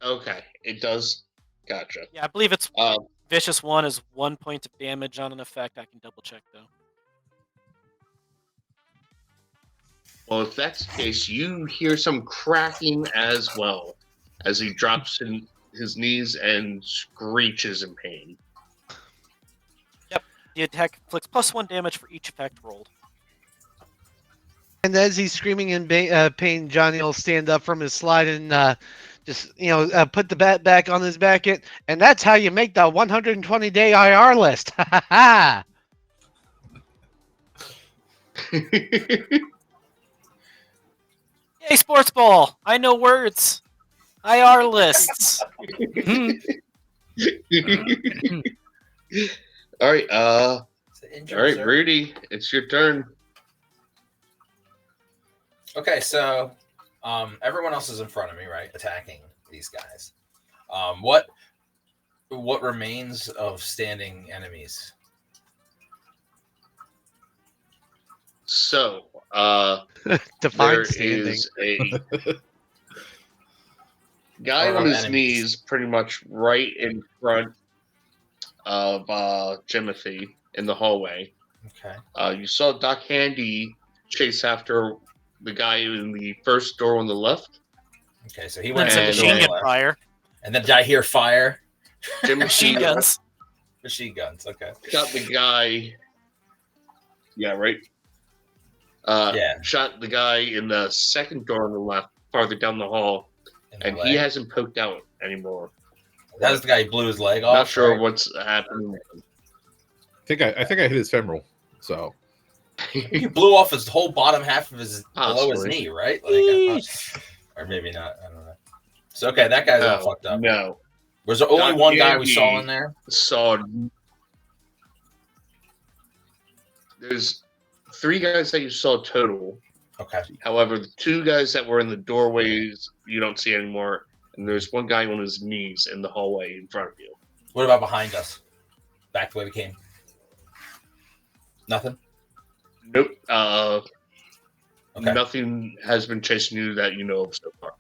Okay, it does. Gotcha. Yeah, I believe it's Um, Vicious 1 is 1 point of damage on an effect. I can double check though. Well, if that's the case, you hear some cracking as well as he drops in his knees and screeches in pain. The attack inflicts +1 damage for each effect rolled. And as he's screaming in pain, Johnny will stand up from his slide and put the bat back on his back. And that's how you make the 120-day IR list. Ha ha ha! Yay, sports ball! I know words. IR lists. All right, all Injured, right, sir. Rudy, it's your turn. Okay, so everyone else is in front of me, right? Attacking these guys. What remains of standing enemies? So, Define there standing. is a Guy Or on of his enemies. knees, pretty much right in front of Jimothy in the hallway. Okay. You saw Doc Handy chase after the guy in the first door on the left. Okay, so he Then went some And into the machine door gun left. fire. And then did I hear fire? Machine Jimothy guns. Machine guns. Okay. shot the guy. Yeah, right. Yeah. Shot the guy in the second door on the left, farther down the hall, In the and leg. he hasn't poked out anymore. That was the guy who blew his leg off. Not sure right? what's happening. I think I hit his femoral. So He blew off his whole bottom half of his below his Possibly. knee, right? Like, or maybe not. I don't know. So okay, that guy's all fucked up. No, Was there only Doc one guy we Handy saw in there? saw. There's 3 guys that you saw total. Okay. However, the 2 guys that were in the doorways you don't see anymore, and there's one guy on his knees in the hallway in front of you. What about behind us? Back the way we came. Nothing. Nope. Okay. Nothing has been chasing you that you know of so far.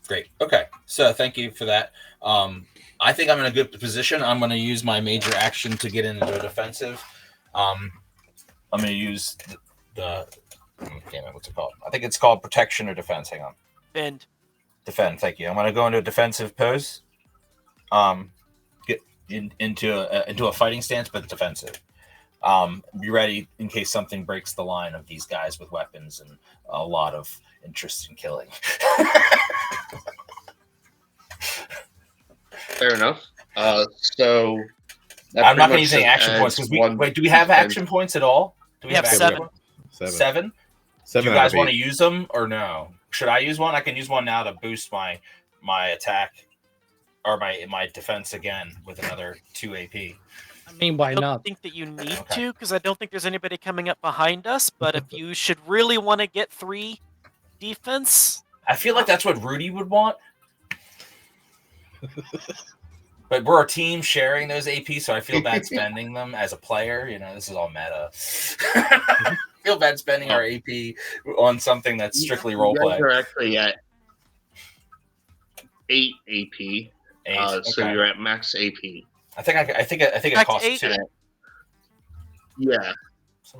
Great. Okay. So thank you for that. I think I'm in a good position. I'm going to use my major action to get into a defensive. I'm going to use the damn it, what's it called? I think it's called protection or defense. Hang on. Defend. Thank you. I'm going to go into a defensive pose. Get into a fighting stance, but defensive. Be ready in case something breaks the line of these guys with weapons and a lot of interest in killing. Fair enough. So that I'm not pretty going to use any much action points adds because one wait, do we have defense. action points at all? Do We have action 7. points? 7. 7? 7 Do you out guys of want to 8. use them or no? Should I use one? I can use one now to boost my attack or my defense again with another 2 AP. I mean, why I don't not? think that you need Okay. to, because I don't think there's anybody coming up behind us. But if you should really want to get 3 defense, I feel like that's what Rudy would want. But we're a team sharing those AP, so I feel bad spending them as a player. You know, this is all meta. Feel bad spending our AP on something that's strictly role You guys play. are actually at 8 AP. 8. So Okay. you're at max AP. I think it Max costs 8? 2. Yeah.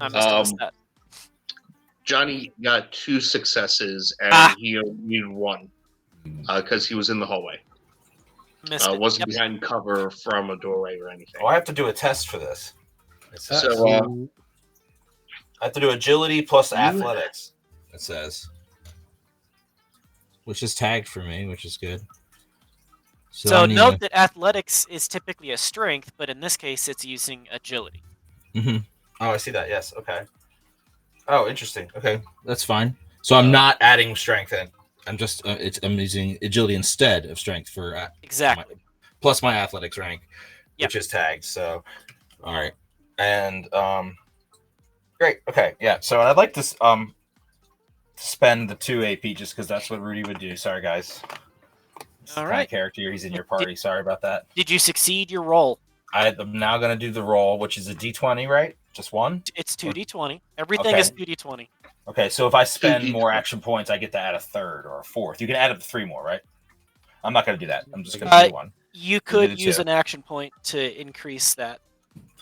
I must have missed Um, that. Johnny got 2 successes, and he only needed 1 because he was in the hallway. Missed it. Wasn't Yep. behind cover from a doorway or anything. Oh, I have to do a test for this. So, I have to do agility plus athletics. It says, which is tagged for me, which is good. So note that athletics is typically a strength, but in this case, it's using agility. Mm-hmm. Oh, I see that. Yes. Okay. Oh, interesting. Okay, that's fine. So I'm not adding strength in. I'm just I'm using agility instead of strength for Exactly. plus my athletics rank, Yep. which is tagged. So, all right, and great. Okay, yeah. So I'd like to spend the 2 AP just because that's what Rudy would do. Sorry, guys. It's All the kind right. of character he's in your party. Sorry about that. Did you succeed your roll? I'm now going to do the roll, which is a D20, right? Just one? It's 2d20. Everything Okay. is 2d20. Okay, so if I spend 2d20. more action points, I get to add a 3rd or a 4th. You can add up to 3 more, right? I'm not going to do that. I'm just going to do 1. You do could the use 2. an action point to increase that.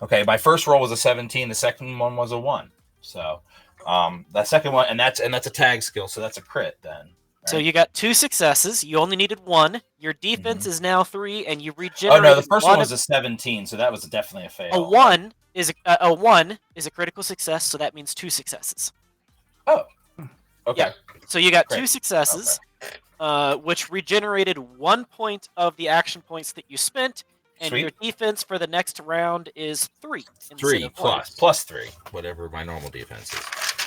Okay, my first roll was a 17. The second one was a 1. So that second one, and that's a tag skill, so that's a crit then. So right? you got 2 successes. You only needed 1. Your defense is now 3, and you Oh regenerate. no, the first one was a 17, so that was definitely a fail. a 1 is a 1 is a critical success, so that means 2 successes. Oh, okay. Yeah. So you got 2 Great. successes, which regenerated 1 point of the action points that you spent, and Sweet. your defense for the next round is 3. instead 3 of 1. plus 3, whatever my normal defense is.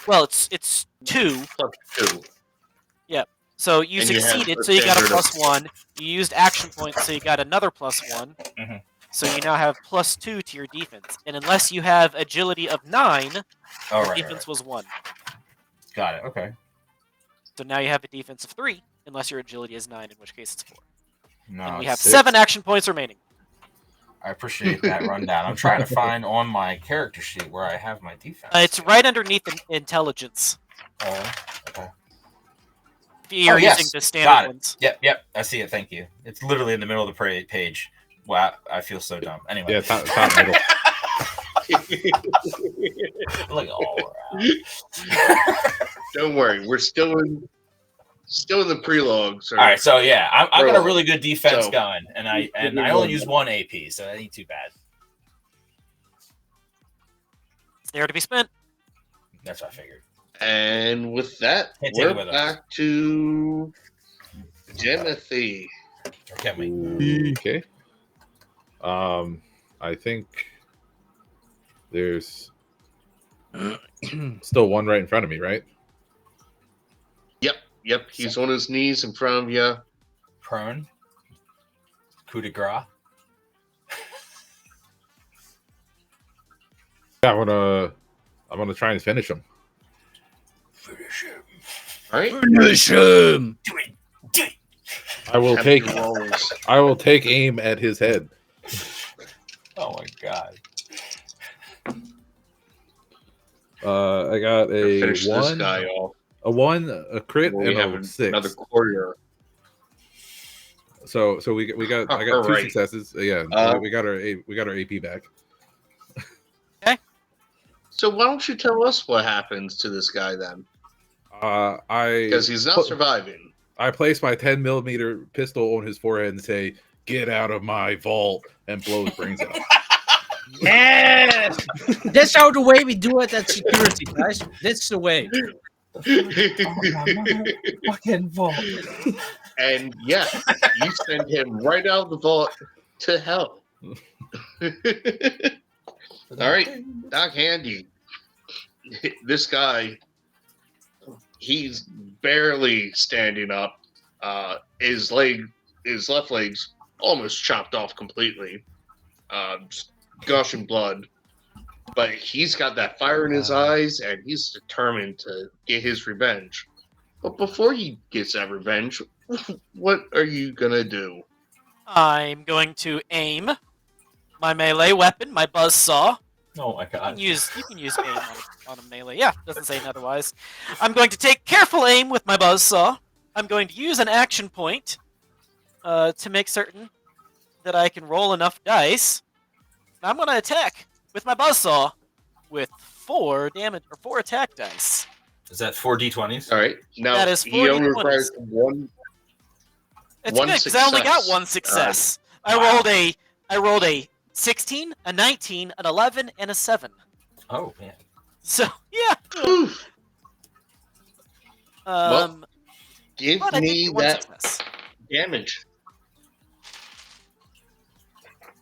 Well, it's 2. Plus 2. So you And you have succeeded, the so you got a standard of- +1. You used action points, so you got another +1. Mhm. So you now have +2 to your defense. And unless you have agility of 9, All your right, defense was 1. got it. Okay. So now you have a defense of 3, unless your agility is 9, in which case it's 4. No, And we it's have 6. 7 action points remaining. I appreciate that rundown. I'm trying to find on my character sheet where I have my defense. It's right underneath intelligence. Oh, okay. you're yes. using the Got standard it. ones. Yep. I see it. Thank you. It's literally in the middle of the page. Wow, I feel so dumb. Anyway. Yeah, top middle. Look all around. Don't worry, we're still in the prelogs. All right, so yeah, I got a Prologue. really good defense So- going, and I only use 1 AP, so that ain't too bad. It's there to be spent. That's what I figured. And with that, Can't take it we're with us. back to Timothy. Or can we? Okay. I think there's still one right in front of me, right? Yep, he's on his knees in front of you. Prone. Coup de grace. Yeah, I'm gonna try and finish him. Finish him. All right, Finish him! Do it. I will have take your rolls. I will take aim at his head. Oh my god. I got a Finish this 1, guy off. a 1, a crit, We and have a 6. another courier. So I got 2 Alright. successes. Yeah, we got our AP back. So why don't you tell us what happens to this guy then? Because he's not surviving. I place my 10mm pistol on his forehead and say, "Get out of my vault," and blow his brains out. Yes! That's how the way we do it at security, guys. That's the way. Fucking vault. And yeah, you send him right out of the vault to hell. All right, Doc Handy. This guy, he's barely standing up. His left leg's almost chopped off completely, just gushing blood. But he's got that fire in his eyes, and he's determined to get his revenge. But before he gets that revenge, what are you gonna do? I'm going to aim my melee weapon, my buzzsaw. Oh my You god. can use aim on a melee. Yeah, doesn't say otherwise. I'm going to take careful aim with my buzzsaw. I'm going to use an action point to make certain that I can roll enough dice. And I'm going to attack with my buzzsaw with 4 damage or 4 attack dice. Is that 4 D20s? All right, now That is he 40 only points. requires one. It's One good because I only got success. 1 success. Wow. I rolled a 16, a 19, an 11, and a 7. Oh man. So yeah. Whew. Give but I did me get 1 that success. damage.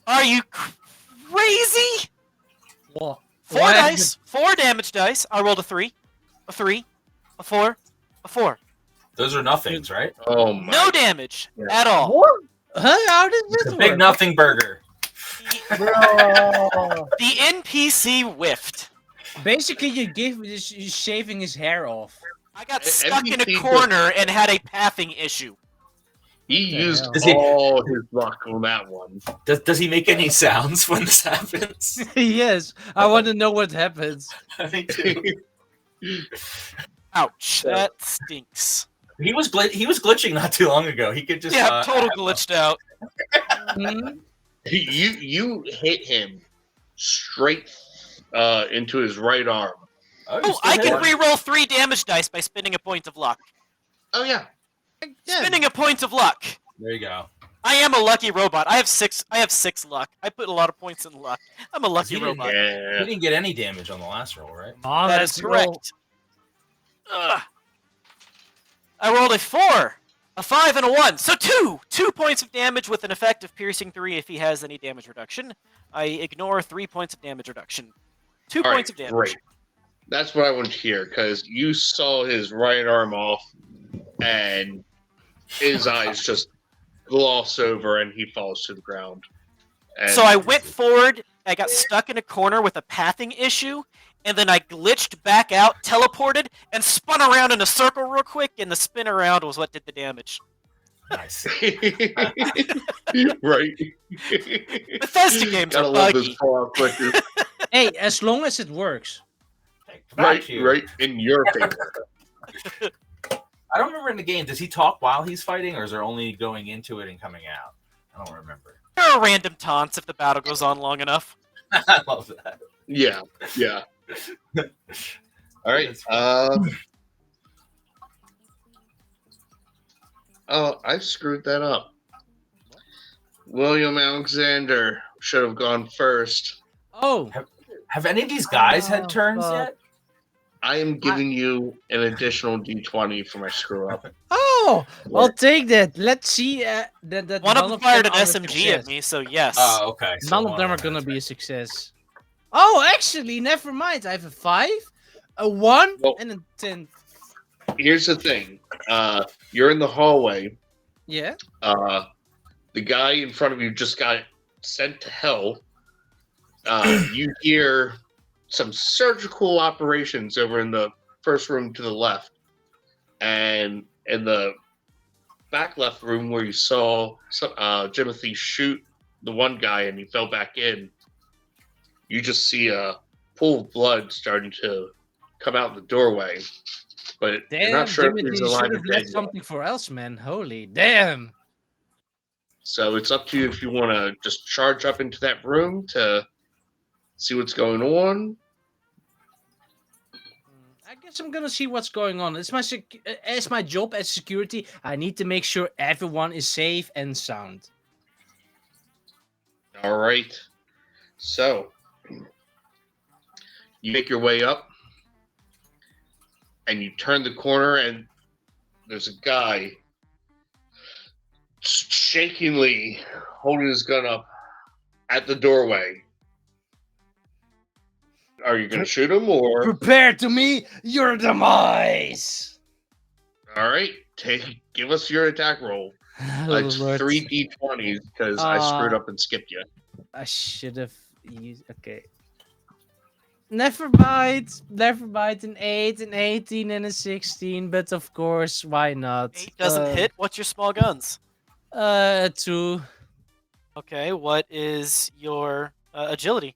Are you crazy? What? 4 dice, 4 damage dice. I rolled a 3, a 3, a 4, a 4. Those are nothings, right? Oh my! No damage Yeah. at all. What? Huh? How does It's this a big work? nothing burger. Bro. The NPC whiffed. Basically, you're shaving his hair off. I got A- stuck in a NPC corner and had a pathing issue. He the used hell? Is he- all his luck on that one. Does he make any sounds when this happens? Yes, I want to know what happens. Me too. Ouch, that stinks. He was glitching not too long ago. He could just Yeah, total glitched out. Hmm? You hit him straight into his right arm. Oh, I can reroll 3 damage dice by spending a point of luck. Oh yeah. Spending a point of luck. There you go. I am a lucky robot. I have 6 luck. I put a lot of points in luck. I'm a lucky He didn't robot. He Yeah. didn't get any damage on the last roll, right? Oh, That is correct. Ugh. I rolled a 4, a 5, and a 1. So 2 points of damage with an effect of piercing 3 if he has any damage reduction. I ignore 3 points of damage reduction. 2 All points right, of damage. great. That's what I want to hear because you saw his right arm off, and his eyes just gloss over, and he falls to the ground. And So I went forward, I got stuck in a corner with a pathing issue, and then I glitched back out, teleported, and spun around in a circle real quick, and the spin around was what did the damage. Nice. right. Bethesda games Gotta are love those buggy. Fallout clickers. Hey, as long as it works. Right in your favor. I don't remember in the game. Does he talk while he's fighting, or is there only going into it and coming out? I don't remember. There are random taunts if the battle goes on long enough. I love that. Yeah. All right. Oh, I screwed that up. William Alexander should have gone first. Oh, Have any of these guys had turns fuck. yet? I am giving you an additional D20 for my screw up. oh, I'll take that. Let's see. One of them fired an are a SMG success. at me, so yes. Oh, okay. So None of them are gonna be a success. Oh, actually, never mind. I have a 5, a 1, Well- and a 10. Here's the thing. You're in the hallway. Yeah. The guy in front of you just got sent to hell. You hear some surgical operations over in the first room to the left. And in the back left room where you saw Timothy shoot the one guy and he fell back in, you just see a pool of blood starting to come out the doorway. But you're Damn, not sure if Timothy, he's you alive should or have dead left yet. something for else, man. Holy damn. So it's up to you if you want to just charge up into that room to see what's going on. I guess I'm gonna see what's going on. It's my job as security. I need to make sure everyone is safe and sound. All right. So you make your way up and you turn the corner and there's a guy shakingly holding his gun up at the doorway. Are you going to shoot him or? Prepare to me your demise. All right. Give us your attack roll. It's Lord. 3 D20s because I screwed up and skipped you. I should have used. Okay. Never mind. An 8, an 18, and a 16. But of course, why not? 8 doesn't hit. What's your small guns? 2, Okay, what is your agility?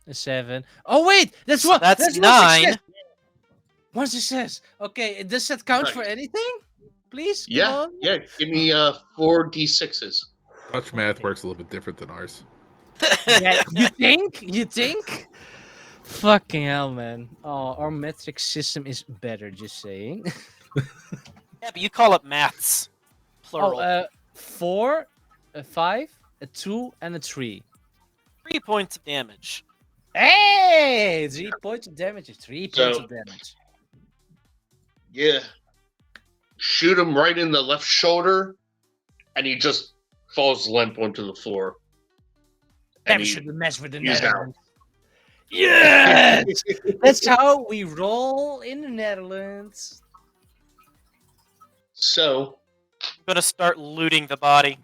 a 7. Oh wait, that's what. That's one 9. success. One success. Okay, does that count for Nice. anything? Please. Come Yeah. on. Yeah. Give me 4 D6s. Touch math works a little bit different than ours. Yeah, you think? You think? Fucking hell, man. Oh, our metric system is better, just saying. Yeah, but you call it maths. Plural. Oh, 4, a 5, a 2, and a 3. 3 points of damage. Hey! 3 points of damage is 3 points So- of damage. Yeah. Shoot him right in the left shoulder, and he just falls limp onto the floor. And Never he- should have messed with the he's Netherlands. Yes! That's how we roll in the Netherlands. So, I'm gonna start looting the body.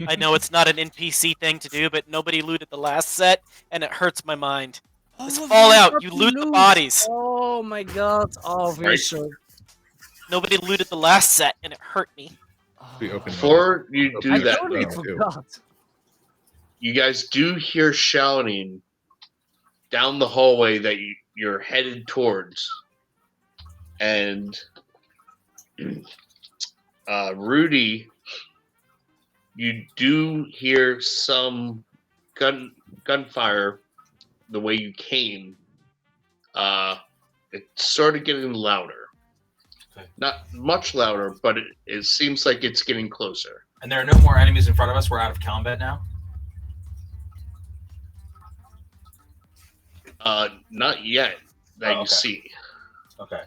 I know it's not an NPC thing to do, but nobody looted the last set, and it hurts my mind. It's Oh, Fallout. we You got loot the loot. bodies. Oh my god. Oh, very Right. sorry. Nobody looted the last set, and it hurt me. We open before you do I that, totally though, forgot. you guys do hear shouting down the hallway that you're headed towards. And Rudy, you do hear some gunfire the way you came. It's sort of getting louder. Okay. Not much louder, but it seems like it's getting closer. And there are no more enemies in front of us. We're out of combat now. Not yet that you Okay. see. Okay.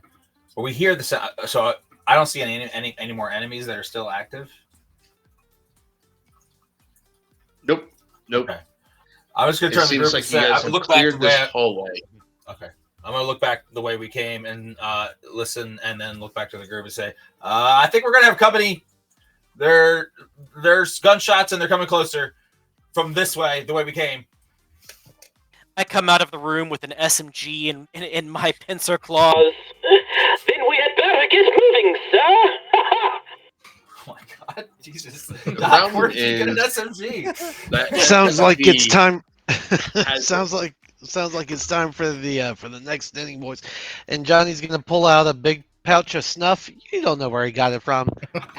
But we hear the sound. So I don't see any more enemies that are still active. Nope. Okay. I was going It to turn the seems group like and you say, guys I have look back cleared the this way. hallway. Okay. I'm going to look back the way we came and listen, and then look back to the group and say, I think we're going to have company. There's gunshots, and they're coming closer from this way, the way we came. I come out of the room with an SMG in my pincer claws. Then we had better get moving, sir. Oh my god, Jesus! problem Where did you get an is- SMG? That Sounds like it's the- time. has- sounds like it's time for the next inning, boys. And Johnny's gonna pull out a big pouch of snuff. You don't know where he got it from.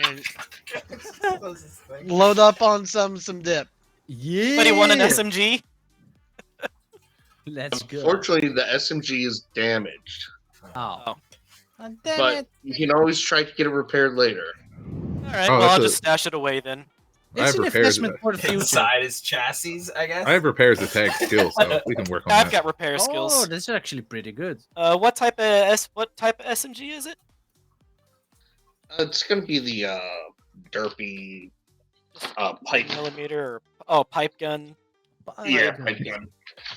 And load up on some dip. Yeah. Anybody want an SMG? Let's go. Unfortunately, the SMG is damaged, Oh. Oh, damn but it. you can always try to get it repaired later. All right, Oh, well, I'll that's just stash it away then. I It's have an repairs investment for the future. Inside his chassis, I guess. I have repairs to tag skill, so we can work on I've that. got repair Oh, skills. that's actually pretty good. What type of SMG is it? It's gonna be the derpy pipe. Millimeter or pipe gun? Yeah, pipe gun.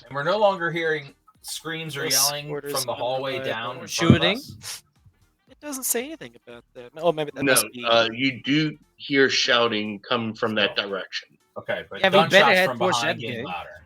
And we're no longer hearing screams or Yes, yelling orders from the hallway unreliable. down. in front of Shooting? us. It doesn't say anything about that. Oh, maybe that No, must be. you do hear shouting coming from that direction. Okay, but Yeah, we better gunshots head from towards behind that getting gate. louder.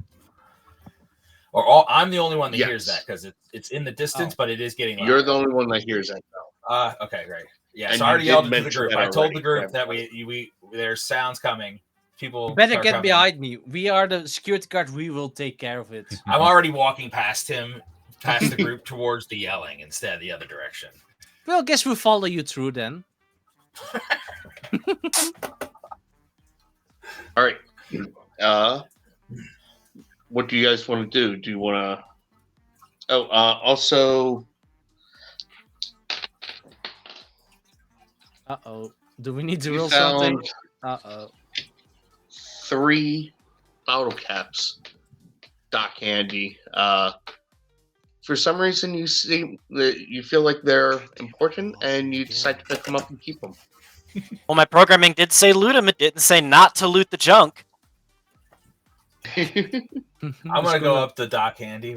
Or all, I'm the only one that hears Yes. that because it's in the distance, but it is getting louder. You're the only one that hears that. Okay, great. Yeah, And so I you already did yelled it to the mention group. that I told already, the group yeah. that we there's sounds coming. People You better start get coming. behind me. We are the security guard. We will take care of it. I'm already walking past him, past the group towards the yelling instead of the other direction. Well, guess we'll follow you through then. All right. What do you guys want to do? Do you want to? Oh, also, Uh-oh. Do we need to you roll something? found Uh-oh. 3 bottle caps. Doc Handy. For some reason, you see that you feel like they're important, and you decide to pick them up and keep them. Well, my programming did say loot them. It didn't say not to loot the junk. I'm gonna go up to Doc Handy.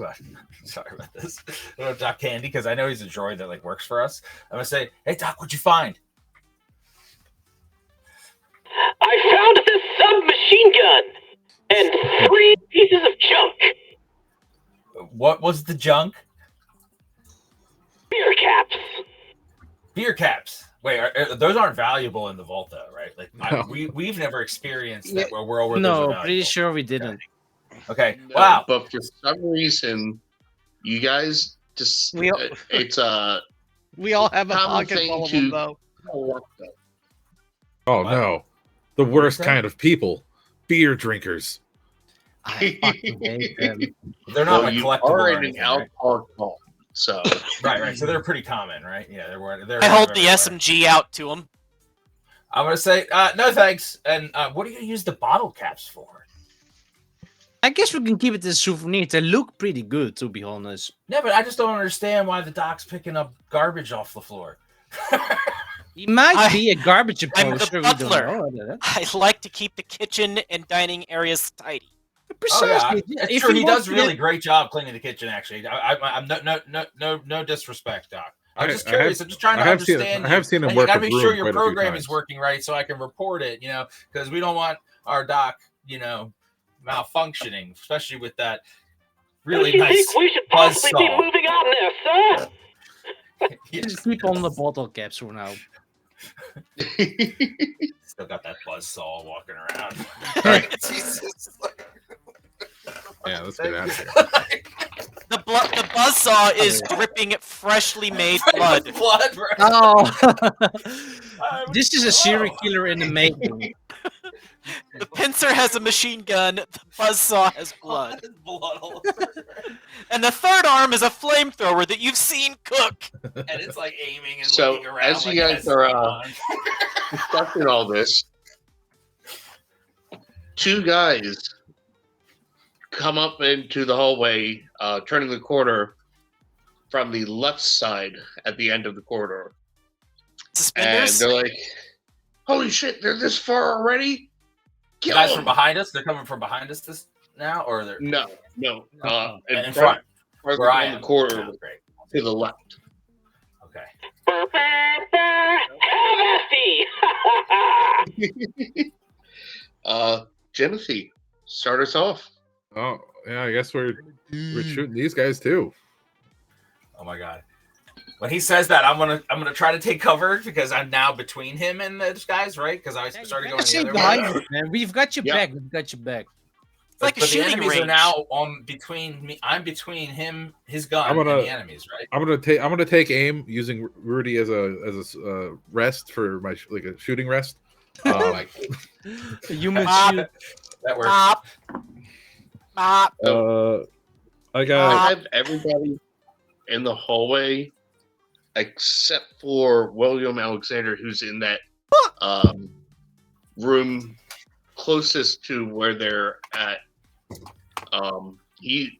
Sorry about this. Go up to Doc Handy because I know he's a droid that like works for us. I'm gonna say, "Hey Doc, what'd you find?" I found this submachine gun and 3 pieces of junk. What was the junk? Beer caps. Beer caps. Wait, those aren't valuable in the vault, though, right? Like No. we've never experienced that world where those No, are pretty valuable. sure we didn't. Okay. No, Wow. But for some reason, you guys just We all- it's We all have a Common pocket thing full of to- them, though. Oh What? no, the worst that? kind of people, beer drinkers. I fucking hate them. They're not well, like you collectible are or in an anything, right? alcoholic vault, so Right. So they're pretty common, right? Yeah, they're I hold the everywhere. SMG out to him. I'm gonna say no thanks. And what are you gonna use the bottle caps for? I guess we can keep it as souvenir. They look pretty good, to be honest. No, but I just don't understand why the doc's picking up garbage off the floor. He might be a garbage I'm the poster. We don't butler. know about that. I like to keep the kitchen and dining areas tidy. Precisely. It's If true. you He want does to really get- great job cleaning the kitchen. Actually, I'm no disrespect, Doc. I'm just I have- curious. I'm just trying to I have seen- understand. I have seen him and work you a gotta make broom sure your quite a few program is times. working right, so I can report it. Because we don't want our Doc, malfunctioning, especially with that really Don't you nice. think we should possibly be buzzsaw. moving on this, huh? Just keep on the bottle caps for now. Still got that buzzsaw walking around. Jesus. Yeah, let's get out of here. The buzzsaw is dripping freshly made blood. Blood, bro. Oh, this is a serial killer in the making. The pincer has a machine gun. The buzzsaw has blood. Blood all over. And the third arm is a flamethrower that you've seen cook. And it's like aiming and So, looking around. as you like guys that's are, on. discussing all this, 2 guys come up into the hallway, turning the corner from the left side at the end of the corridor, and Suspenders? they're like, "Holy shit! They're this far already! The Kill guys 'em!" from behind us, they're coming from behind us this now, or they're No, in front. further Where I down am. the corridor Oh, great. to the left. Okay. Have Genesee, start us off. Oh yeah, I guess we're shooting these guys too. Oh my god. When he says that, I'm gonna try to take cover because I'm now between him and those guys, right? Because I started going the Stay other behind way. us, man. We've got your Yeah. back. We've got your back. like a the shooting enemies are range. now on between me. I'm between him, his gun, I'm gonna- and the enemies, right? I'm gonna take aim using Rudy as a rest for my like a shooting rest. Oh my! Human Ah. shield. That works. Mop. Mop. I I got have everybody in the hallway except for William Alexander, who's in that room closest to where they're at. He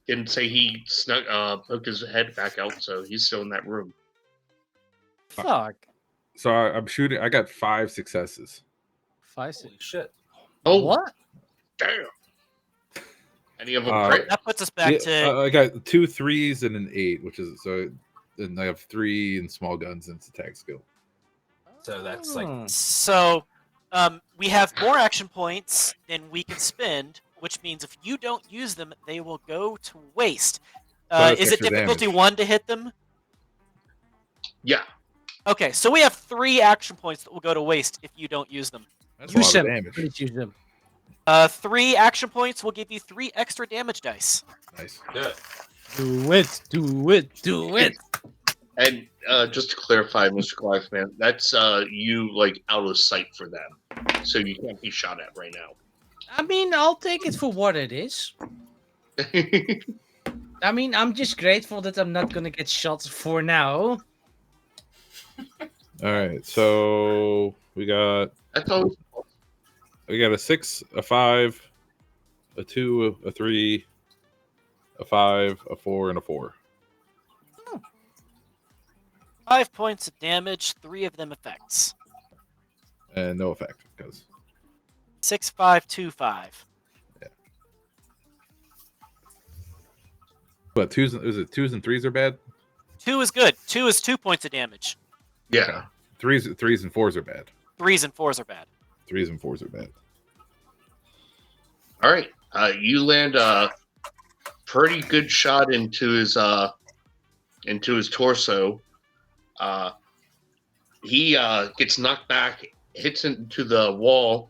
didn't say he snuck poked his head back out, so he's still in that room. Fuck. so I'm shooting. I got 5 successes. 5. Holy shit! Oh, What? damn! Any of them Uh, crit? That puts us back to I got 2 3s and an 8, which is so. And I have 3 in small guns and it's attack skill. So that's like Hmm. so. We have more action points than we can spend, which means if you don't use them, they will go to waste. But it's Is it extra difficulty damage. 1 to hit them? Yeah. Okay, so we have 3 action points that will go to waste if you don't use them. That's a Use lot of them. damage. Please use them. 3 action points will give you 3 extra damage dice. Nice. good. Do it. Do it. Do it. And just to clarify, Mr. Glyphman, that's you like out of sight for them, so you can't be shot at right I mean, I'll take it for what it is. now. I mean, I'm just grateful that I'm not gonna get shot for now. All right, so we got That's always a 6, a 5, a 2, a 3, a 5, a 4, and a 4. 5 points of damage, 3 of them effects. And no effect because 6, 5, 2, 5. but 2s and 3s are bad. 2 is good. 2 is 2 points of damage. yeah. 3s and 4s are bad. 3s and 4s are bad. 3s and 4s are bad. All right, you land a pretty good shot into his torso. He gets knocked back, hits into the wall,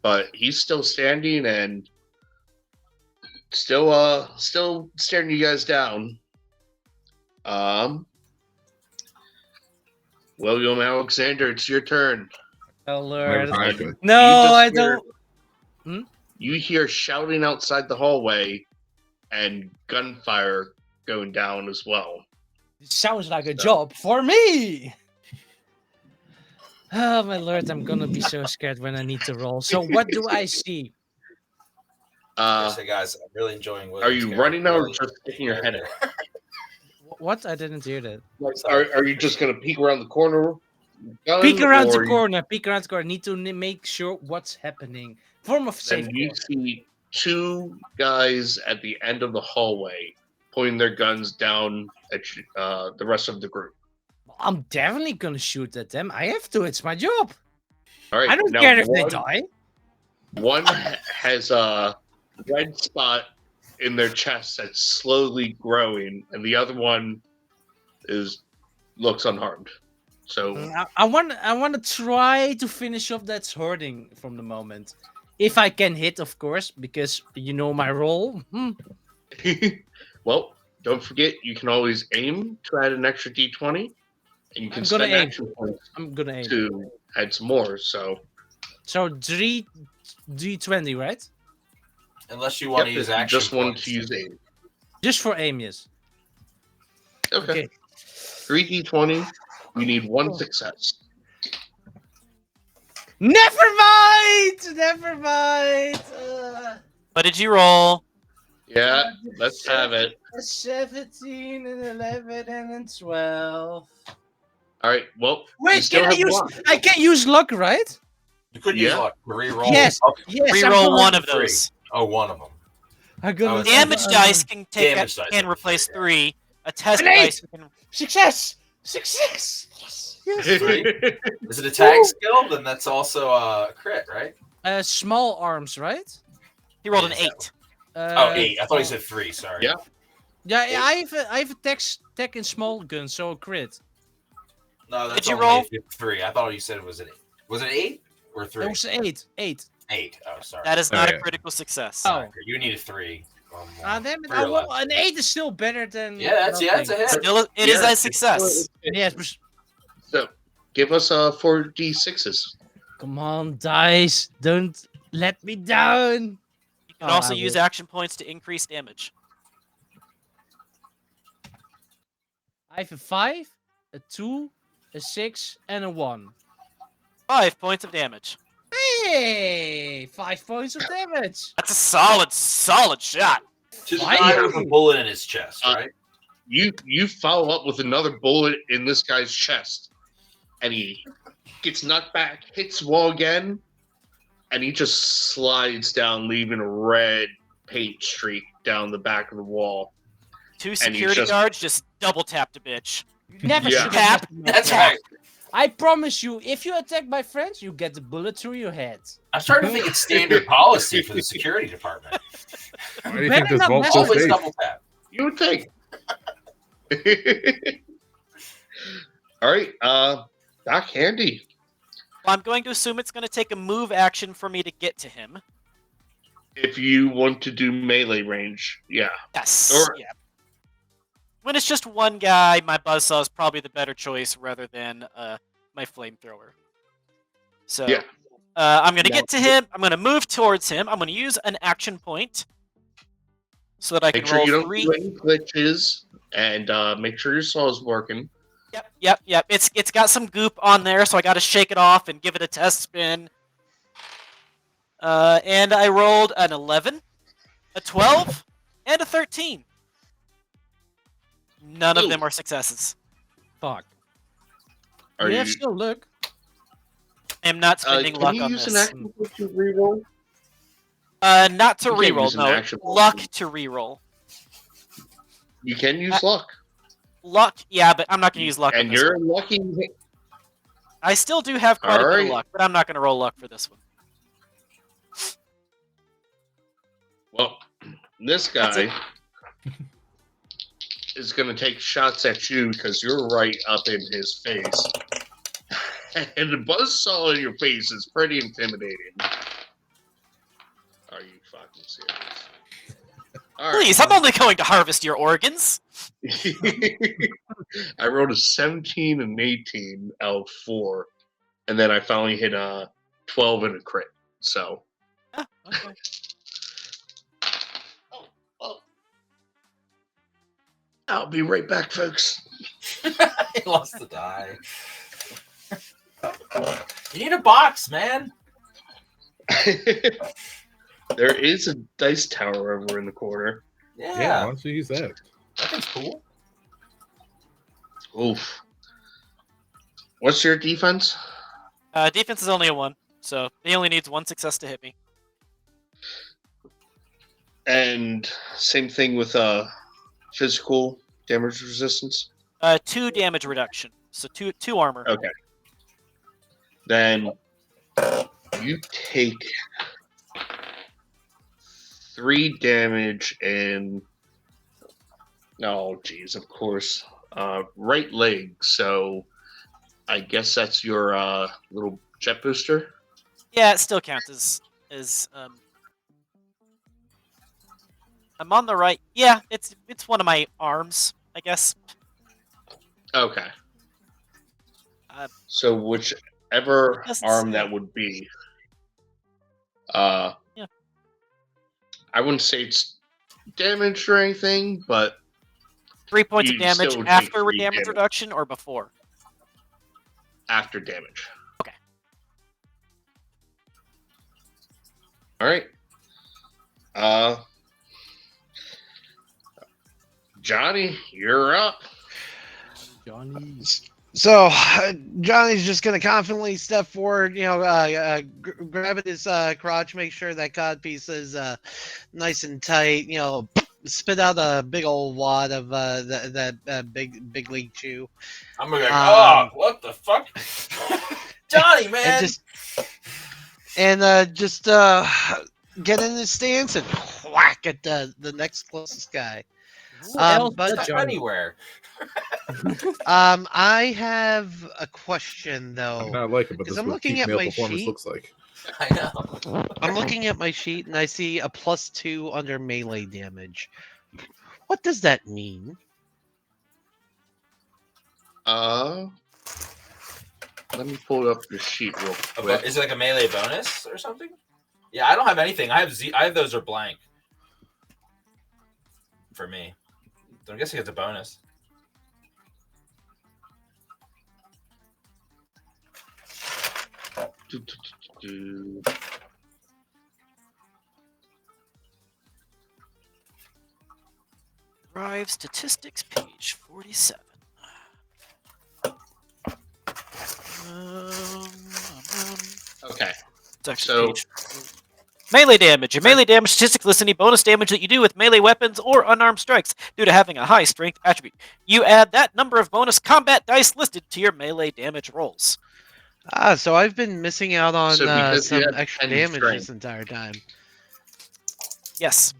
but he's still standing and still staring you guys down. William Alexander, it's your turn. Oh Never lord. mind, good. No, You just I hear- don't. You hear shouting outside the hallway and gunfire going down as well. It sounds like a So- job for me. Oh my lord, I'm gonna be so scared when I need to roll. So what do I see? Say, guys, I'm really enjoying. Are you running now or just sticking your head out? What? I didn't hear that. Are you just going to peek around the corner? gun, Peek around the or corner. Peek around the corner. Need to make sure what's happening. Form of Then safety. you see 2 guys at the end of the hallway pointing their guns down at the rest of the group. I'm definitely gonna shoot at them. I have to. It's my job. All right. I don't now care if they one- die. One has a red spot in their chest that's slowly growing, and the other one looks unharmed. So I want to try to finish off that hurting from the moment, if I can hit, of course, because you know my role. well, don't forget you can always aim to add an extra d20, and you can I'm gonna spend aim. action points I'm gonna aim. to add some more. So So 3d20, right? Unless you want to yep, use if you action. just want points. to use aim. Just for aim, yes. Okay. Okay. 3d20. You need 1 success. Never mind. Never mind. What did you roll? Yeah, let's have it. A 17 and 11 and 12. All right. Well, you Wait, still can I have use? luck. I can use luck, right? You could use Yeah. luck. Reroll. Yes. Oh, Yes. I'm Reroll gonna- one of three. those. Oh, one of them. I'm gonna Oh, Damage dice can take Damage dice, can I replace prefer, 3. A test An 8! dice can. Success. Success. Yes. Yes. Three. Is it a tag skill? Then that's also a crit, right? Small arms, right? He rolled an Is that 8. Oh, 8. I thought you said 3. Sorry. Yeah. Yeah, I have a tech in small gun, so a crit. No, that's Did you only roll? 3. I thought you said it was an 8. Was it 8 or 3? It was 8. 8. 8. Oh, sorry. That is not yeah. a critical success. Oh. You need a 3. Or more. Ah, damn it. 3 or Oh, well, less. an 8 is still better than. That's a hit. Still, it is Yeah, a success. Yes, but So give us 4d6s. come on, dice. Don't let me down. You can Oh, also I use will. action points to increase damage. I have a 5, a 2, a 6, and a 1. 5 points of damage. Hey! 5 points of damage. That's a solid shot. To the Why guy you- with a bullet in his chest, right? You follow up with another bullet in this guy's chest, and he gets knocked back, hits the wall again, and he just slides down, leaving a red paint streak down the back of the wall. 2 And security guards just double tapped a bitch. Never Yeah. should Tap. have That's tap. right. I promise you, if you attack my friends, you get the bullet through your head. I'm starting to think it's standard policy for the security department. Why do you Better think this not vault's mess so with Always safe? double tap. You would think. All right, Doc Handy. Well, I'm going to assume it's going to take a move action for me to get to him. If you want to do melee range, yeah. Yes. Or- Yeah. When it's just one guy, my buzzsaw is probably the better choice rather than my flamethrower. So Yeah. I'm going to Now- get to him. I'm going to move towards him. I'm going to use an action point so that I can Make sure roll you don't 3. do any glitches, and make sure your saw is working. Yep. It's got some goop on there, so I got to shake it off and give it a test spin. And I rolled an 11, a 12, and a 13. None of them are successes. Fuck. Are you you? have still luck. I am not spending Can luck you on use this. an action point to reroll? Not to You can't reroll, use an no. action point. Luck to reroll. You can use luck, Luck, yeah, but I'm not going to use luck on and this you're one. lucky. I still do have quite a bit of Alright. luck, but I'm not going to roll luck for this one. Well, this That's guy is going to take shots at you because you're right up in his face. And the buzzsaw in your face is pretty intimidating. Are you fucking serious? All right. Please, I'm only going to harvest your organs. I rolled a 17 and 18 out of 4. And then I finally hit a 12 and a crit. So. Ah, okay. Oh. I'll be right back, folks. He lost the die. You need a box, man. There is a dice tower over in the corner. Yeah, why Yeah, don't you use that? that thing's cool. Oof. What's your defense? Defense is only a 1, so he only needs 1 success to hit me. And same thing with physical damage resistance. 2 damage reduction, so 2 armor. Okay. Then you take 3 damage and geez, of course. Right leg, so I guess that's your little jet booster. Yeah, it still counts as I'm on the right. Yeah, it's one of my arms, I guess. Okay. So whichever Doesn't arm say. that would be. Yeah. I wouldn't say it's damaged or anything, but 3 points of You damage still would take after 3 damage damage. reduction or before? after damage. Okay. All right. Johnny, you're up. Johnny. So Johnny's just gonna confidently step forward, grab at his crotch, make sure that codpiece is nice and tight. Spit out a big old wad of that big league chew, I'm gonna be like, what the fuck? Johnny, man. and just get in his stance and whack at the next closest guy. Who else but but Step Johnny? anywhere. I have a question though. I'm not like it, but 'Cause this is I'm what looking peak at male my performance sheet. looks like. I know. I'm looking at my sheet and I see a +2 under melee damage. What does that mean? Let me pull up the sheet real quick. Is it like a melee bonus or something? Yeah, I don't have anything. I have those are blank for me. So I guess it gets a bonus. Drive statistics, page 47. Okay. It's actually So page. Melee damage. Your melee damage statistics list any bonus damage that you do with melee weapons or unarmed strikes due to having a high strength attribute. You add that number of bonus combat dice listed to your melee damage rolls. So I've been missing out on because you some have extra 10 damage strength. this entire time. Yes.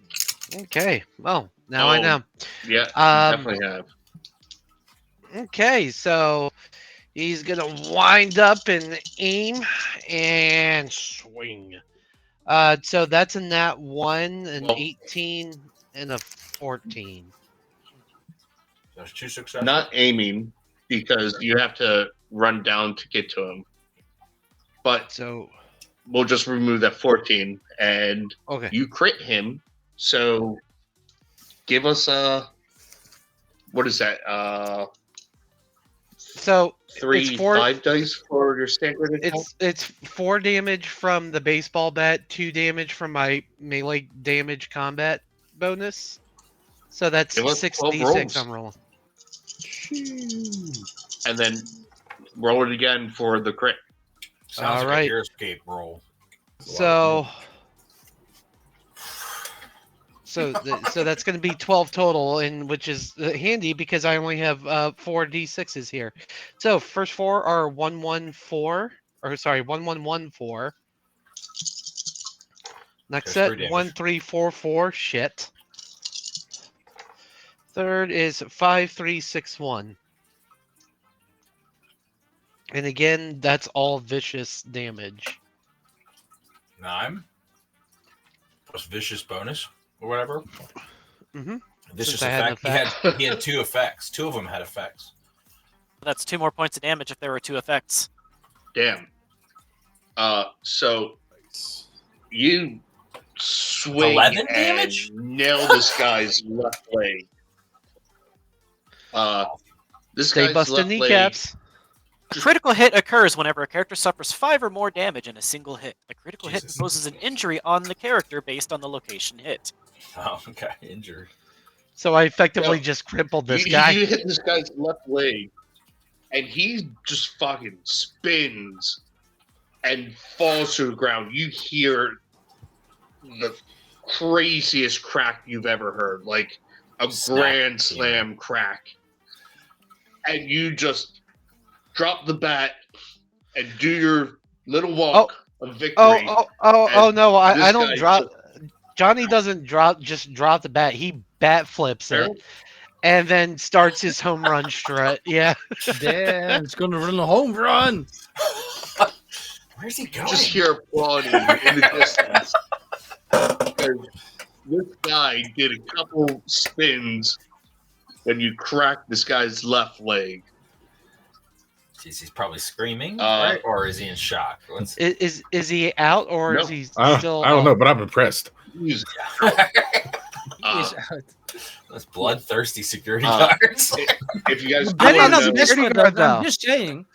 Okay, well, now I know. Yeah, you definitely have. Okay, so he's gonna wind up and aim and swing. So that's a nat 1, an 18, and a 14. There's 2 successes. Not aiming because you have to run down to get to him. But So we'll just remove that 14 and okay. you crit him. So give us what is that? So 3, 5 dice for your standard attack? It's 4 damage from the baseball bat, 2 damage from my melee damage combat bonus. So that's Give us 12 6d6 rolls. I'm rolling. And then roll it again for the crit. Sounds like Alright. a hero escape roll. So that's going to be 12 total, and which is handy because I only have 4 d6s here. So first 4 are 114, or sorry, 1114. Next There's set 3 damage. 1344. Shit. Third is 5361. And again, that's all vicious damage. 9 plus vicious bonus or whatever. Mm-hmm. Vicious Since I had an effect. He had 2 effects. 2 of them had effects. That's 2 more points of damage if there were 2 effects. Damn. So you swing 11 and damage? nail this guy's left leg. This They guy's busted left kneecaps. A critical hit occurs whenever a character suffers 5 or more damage in a single hit. A critical hit Jesus. imposes an injury on the character based on the location hit. Oh, okay. Injured. So I effectively Yo, just crippled leg. this guy. You hit this guy's left leg, and he just fucking spins and falls to the ground. You hear the craziest crack you've ever heard, like a Snap. grand slam crack. And you just drop the bat and do your little walk of victory. Oh no! I this don't guy drop. Johnny doesn't just drop the bat. He bat flips it, and then starts his home run strut. Yeah. Damn, it's gonna run a home run. Where's he You going? just hear applauding in the distance. Because this guy did a couple spins when you cracked this guy's left leg. Jeez, he's probably screaming, Uh, right? Or is he in shock? Is he out or No. is he I still? don't know, but I'm impressed. He's, He uh, is out. Those bloodthirsty security Uh, guards. if you guys I'm don't not know, a security guard, though. I'm just saying.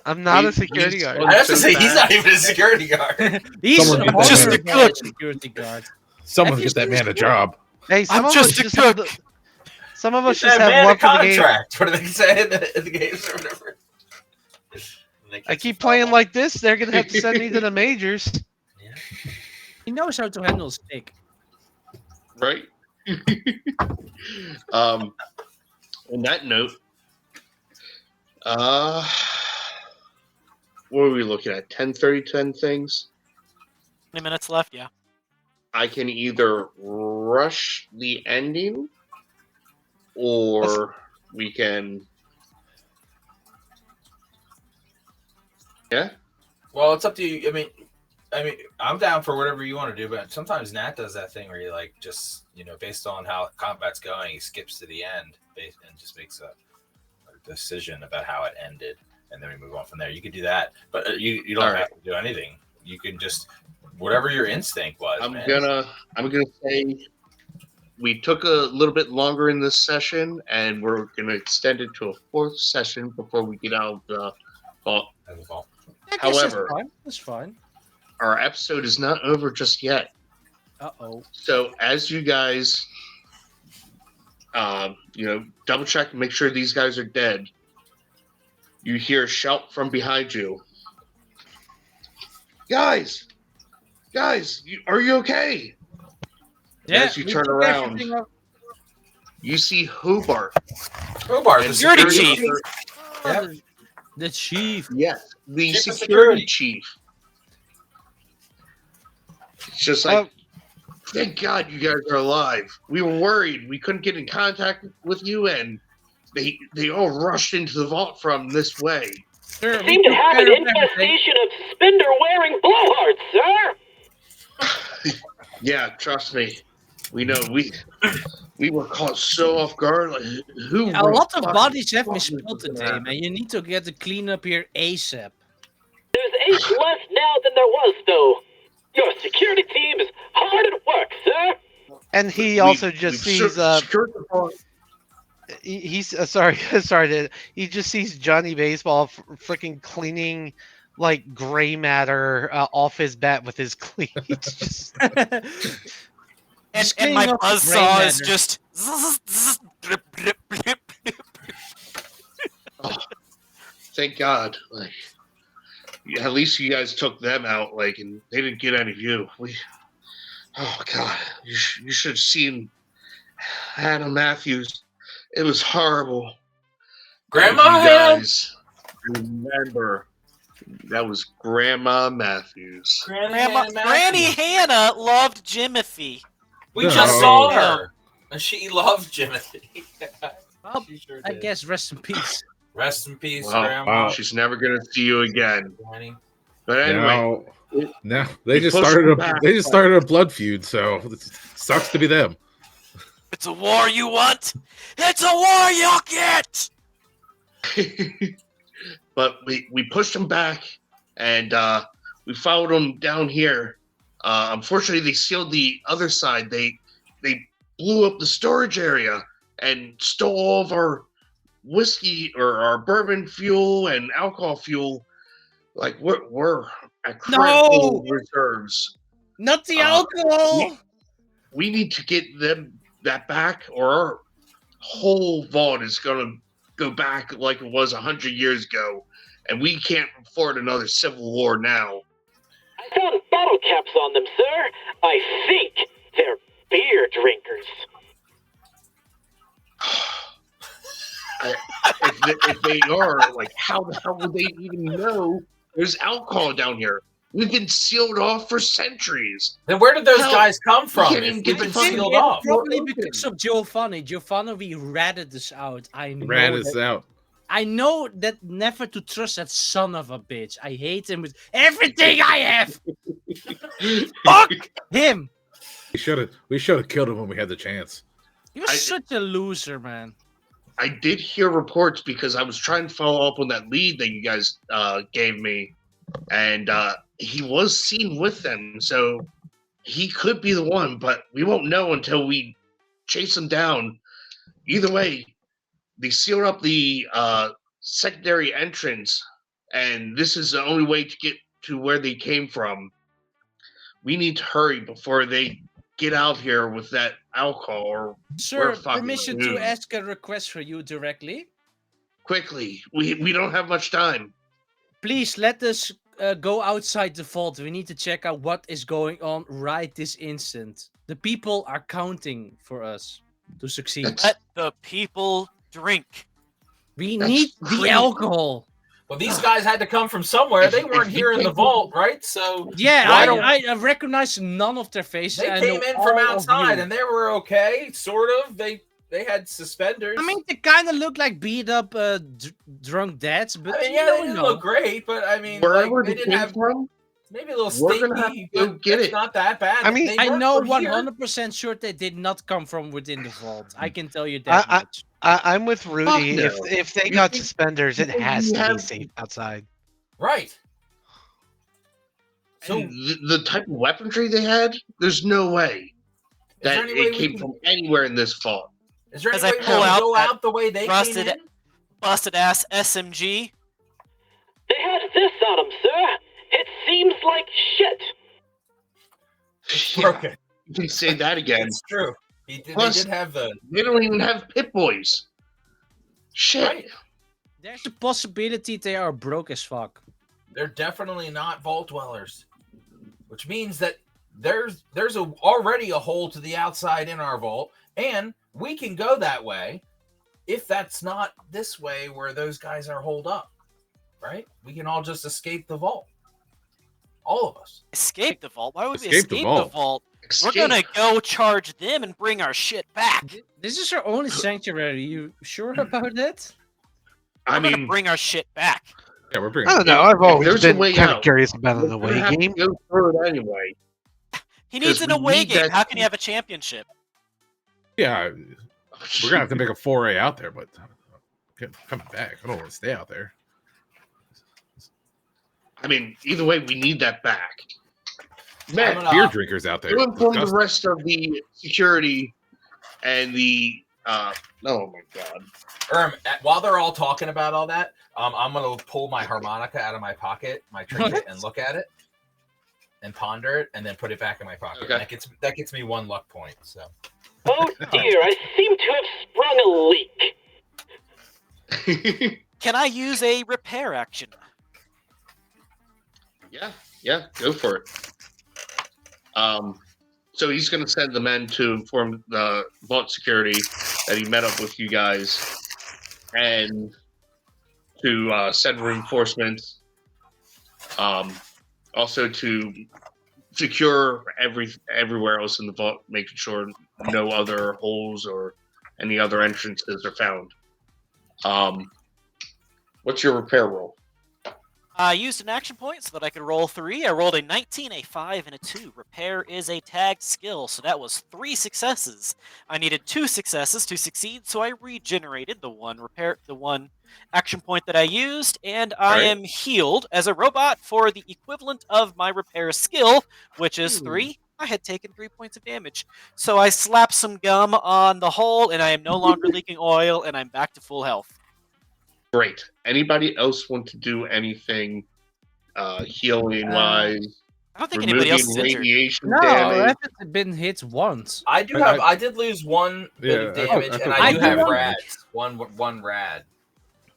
I'm not a He- security he's guard. on- I have to so say, he's bad. not even a security guard. He's Someone a get that Just man a horrible cook. security guard. Someone Have you get that seen man a this job. Hey, some I'm of just us a just have cook. some of us Get just that have man a love for the game. contract. What do they say in the games or whatever? I keep playing like this. They're gonna have to send me to the majors. He knows how to handle stick. right? On that note, what are we looking at? 10:30, 10 things? 20 minutes left, yeah. I can either rush the ending, or we can. Yeah. Well, it's up to you. I mean, I mean, I'm down for whatever you want to do, but sometimes Nat does that thing where he like just, based on how combat's going, he skips to the end and just makes a decision about how it ended, and then we move on from there. You could do that, but you don't have to do anything. You can just whatever your instinct was. I'm gonna say we took a little bit longer in this session, and we're gonna extend it to a fourth session before we get out of the vault. However, that's fine. Our episode is not over just yet. Uh-oh. So as you guys, double check and make sure these guys are dead, you hear a shout from behind you. Guys, are you okay? Yeah. As you turn around, you see Hobart. Hobart, the security chief. Yep. The chief. Yes, the Chief of security chief. It's just like, thank God you guys are alive. We were worried. We couldn't get in contact with you, and they all rushed into the vault from this way. Sir, You seem to have an infestation of suspender-wearing blowhards, sir. Yeah, trust me. We know. We were caught so off guard. Like, a lot of bodies have been spilled today, man. You need to get the cleanup here ASAP. There's 8 less now than there was, though. Your security team is hard at work, sir. And he also just sees he just sees Johnny Baseball freaking cleaning like gray matter off his bat with his cleats. And my buzzsaw is just. Thank God. Like, at least you guys took them out. Like, and they didn't get any of you. Oh God, you should have seen Hannah Matthews. It was horrible. Grandma you guys remember that was Grandma Matthews. Granny Hannah loved Jimothy. We just saw her, and she loved Jimothy. Well, sure I guess rest in peace. Rest in peace, Wow. Grandma. She's never gonna see you again. Granny. But anyway, now they just started a blood feud, so it sucks to be them. It's a war you want. It's a war you'll get. but we pushed them back, and we followed them down here. Unfortunately, they sealed the other side. They blew up the storage area and stole all of our whiskey or our bourbon fuel and alcohol fuel. Like we're at critical reserves. Not the alcohol. We need to get them that back, or our whole vault is gonna go back like it was 100 years ago, and we can't afford another civil war now. I found bottle caps on them, sir. I think they're beer drinkers. If they are, like, how the hell would they even know there's alcohol down here? We've been sealed off for centuries. Then where did those guys come from? Can't even If get we've been the fucking sealed off. Probably because of Giovanni. Giovanni, we ratted this out. I know that never to trust that son of a bitch. I hate him with everything I have. Fuck him. We should have killed him when we had the chance. You're such a loser, man. I did hear reports because I was trying to follow up on that lead that you guys gave me, and he was seen with them, so he could be the one, but we won't know until we chase him down. Either way, they sealed up the secondary entrance, and this is the only way to get to where they came from. We need to hurry before they get out here with that alcohol, or sir, permission to ask a request for you directly. Quickly, we don't have much time. Please let us go outside the vault. We need to check out what is going on right this instant. The people are counting for us to succeed. Let the people drink. We need the alcohol. Well, these guys had to come from somewhere. They weren't here in the vault, right? So yeah, I recognize none of their faces. They came in from outside, and they were okay, sort of. They had suspenders. I mean, they kind of look like beat up drunk dads, but I mean, yeah, they didn't look great, but I mean, wherever they didn't have. Maybe a little We're gonna have stinky, to go but get it's it. not that bad. I mean, They I weren't know from here. 100% sure they did not come from within the vault. I can tell you that much. I'm with Rudy. no. If they You got think- suspenders, it you think has we to be have- safe outside. Right. So, The type of weaponry they had, there's no way is there that any way it we came can? from anywhere in this vault. Is there As any I way we pull can out go that out the way they rusted- came in? Busted ass SMG. They had this on them, sir. It seems like shit. It's Yeah, broken. you can say that again. It's true. They Plus- did have the They don't even have Pit Boys. Shit. right. There's a possibility they are broke as fuck. They're definitely not vault dwellers, which means that there's already a hole to the outside in our vault, and we can go that way if that's not this way where those guys are holed up. Right? We can all just escape the vault. All of us. Escape the vault? Why would we Escape the escape vault? the vault? Escape. We're gonna go charge them and bring our shit back. This is our only sanctuary. You sure about that? I We're gonna mean, bring our shit back. Yeah, we're bringing. I don't know. I've always there's a been way kind of out. curious about an we're away gonna have game. to go through it anyway. He needs 'Cause an we away need game. that- How can you have a championship? Yeah, we're gonna have to make a foray out there, but coming back, I don't want to stay out there. I mean, either way, we need that back. Man, I'm gonna- Beer drinkers out there. you inform the Disgusting. rest of the security and the. Oh my god. While they're all talking about all that, I'm gonna pull my harmonica out of my pocket, my trinket, and look at it, and ponder it, and then put it back in my pocket. Okay. That gets me 1 luck point. So Oh dear, I seem to have sprung a leak. Can I use a repair action? Yeah, go for it. So he's going to send the men to inform the vault security that he met up with you guys, and to send reinforcements. Also to secure everywhere else in the vault, making sure no other holes or any other entrances are found. What's your repair roll? I used an action point so that I could roll 3. I rolled a 19, a 5, and a 2. Repair is a tagged skill, so that was 3 successes. I needed 2 successes to succeed, so I regenerated the one action point that I used, and I Right. am healed as a robot for the equivalent of my repair skill, which is 3. I had taken 3 points of damage. So I slapped some gum on the hole, and I am no longer leaking oil, and I'm back to full health. Great. Anybody else want to do anything healing wise? I don't think anybody else is removing injured. radiation No, damage? I've been hit once. I did lose 1 bit of Yeah, I damage, took and one I do have damage. rads. One rad.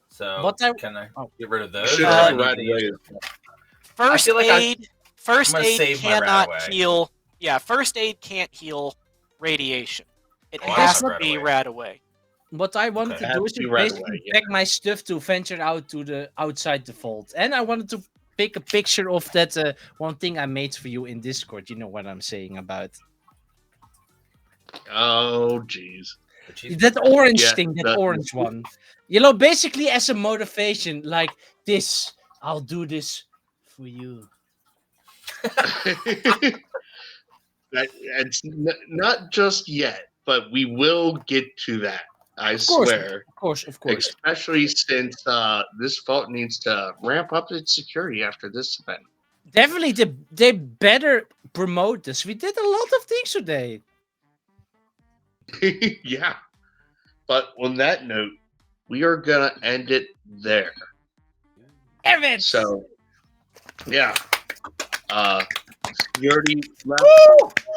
So What I- can I oh. get rid of You those? should or do I have need rad to use away. First feel like aid. First I'm gonna aid save my rat cannot away. heal. Yeah, first aid can't heal radiation. It Oh, has that's to right be away. rad away. What I wanted Okay. to do Has is to be just right basically away, yeah. pack my stuff to venture out to the outside the vault, and I wanted to pick a picture of that one thing I made for you in Discord. You know what I'm saying about Oh, jeez. that orange Yeah, thing, that that- orange one. You know, basically as a motivation, like this. I'll do this for you. It's not just yet, but we will get to that. I course. swear. Of course. Especially since this vault needs to ramp up its security after this event. Definitely, they better promote this. We did a lot of things today. Yeah. But on that note, we are gonna end it there. Damn it! So, yeah. Security left.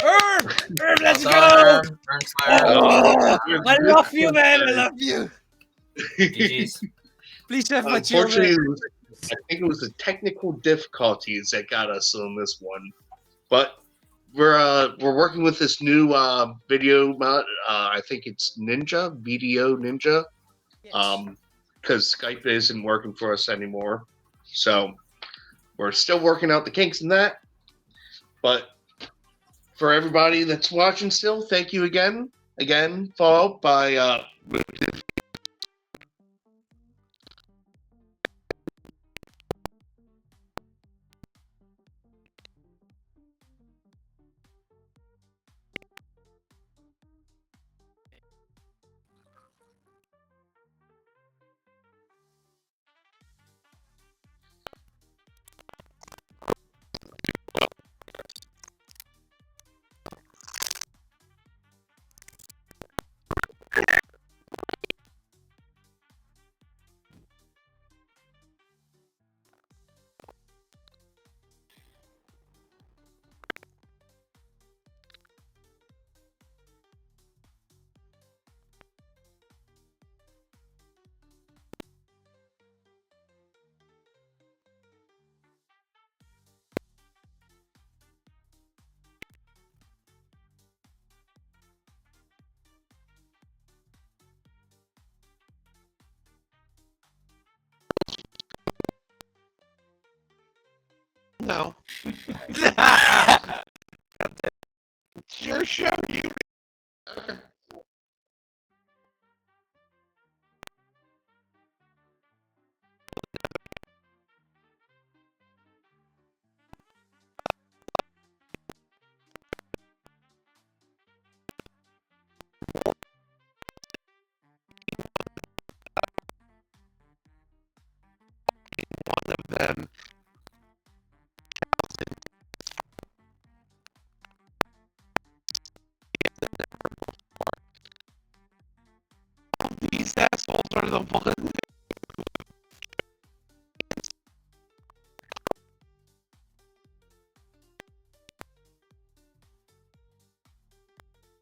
Herb, let's Well go! done, Herm. Herm Slayer. I love you, man. I love you. GG's. Please have my children. Unfortunately, I think it was the technical difficulties that got us on this one. But we're working with this new video mod. I think it's Ninja, VDO Ninja. Because Skype isn't working for us anymore. So we're still working out the kinks in that. But for everybody that's watching still, thank you again. Again, followed by no. It's your show, you. Okay. One of them. These assholes are the ones.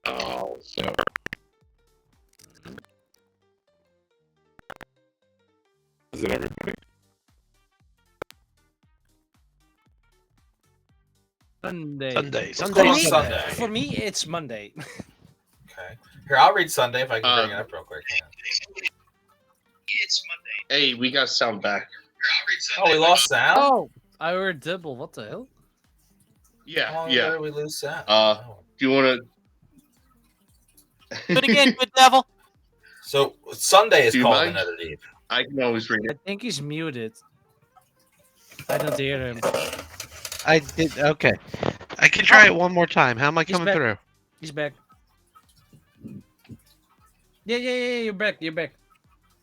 Oh, sorry. Is it everybody? Sunday. Sunday. For me, it's Monday. Okay. Here, I'll read Sunday if I can bring it up real quick. It's Monday. Hey, we got sound back. Oh, we lost sound? Oh, I heard double. What the hell? Yeah, How long yeah. ago did we lose sound? Do you want to? Do it again, good devil. So Sunday is Do you called mind? Another Deep. I can always read I it. think he's muted. I don't hear him. I did. Okay. I can try it one more time. How am I He's coming back. through? He's back. Yeah, you're back. You're back.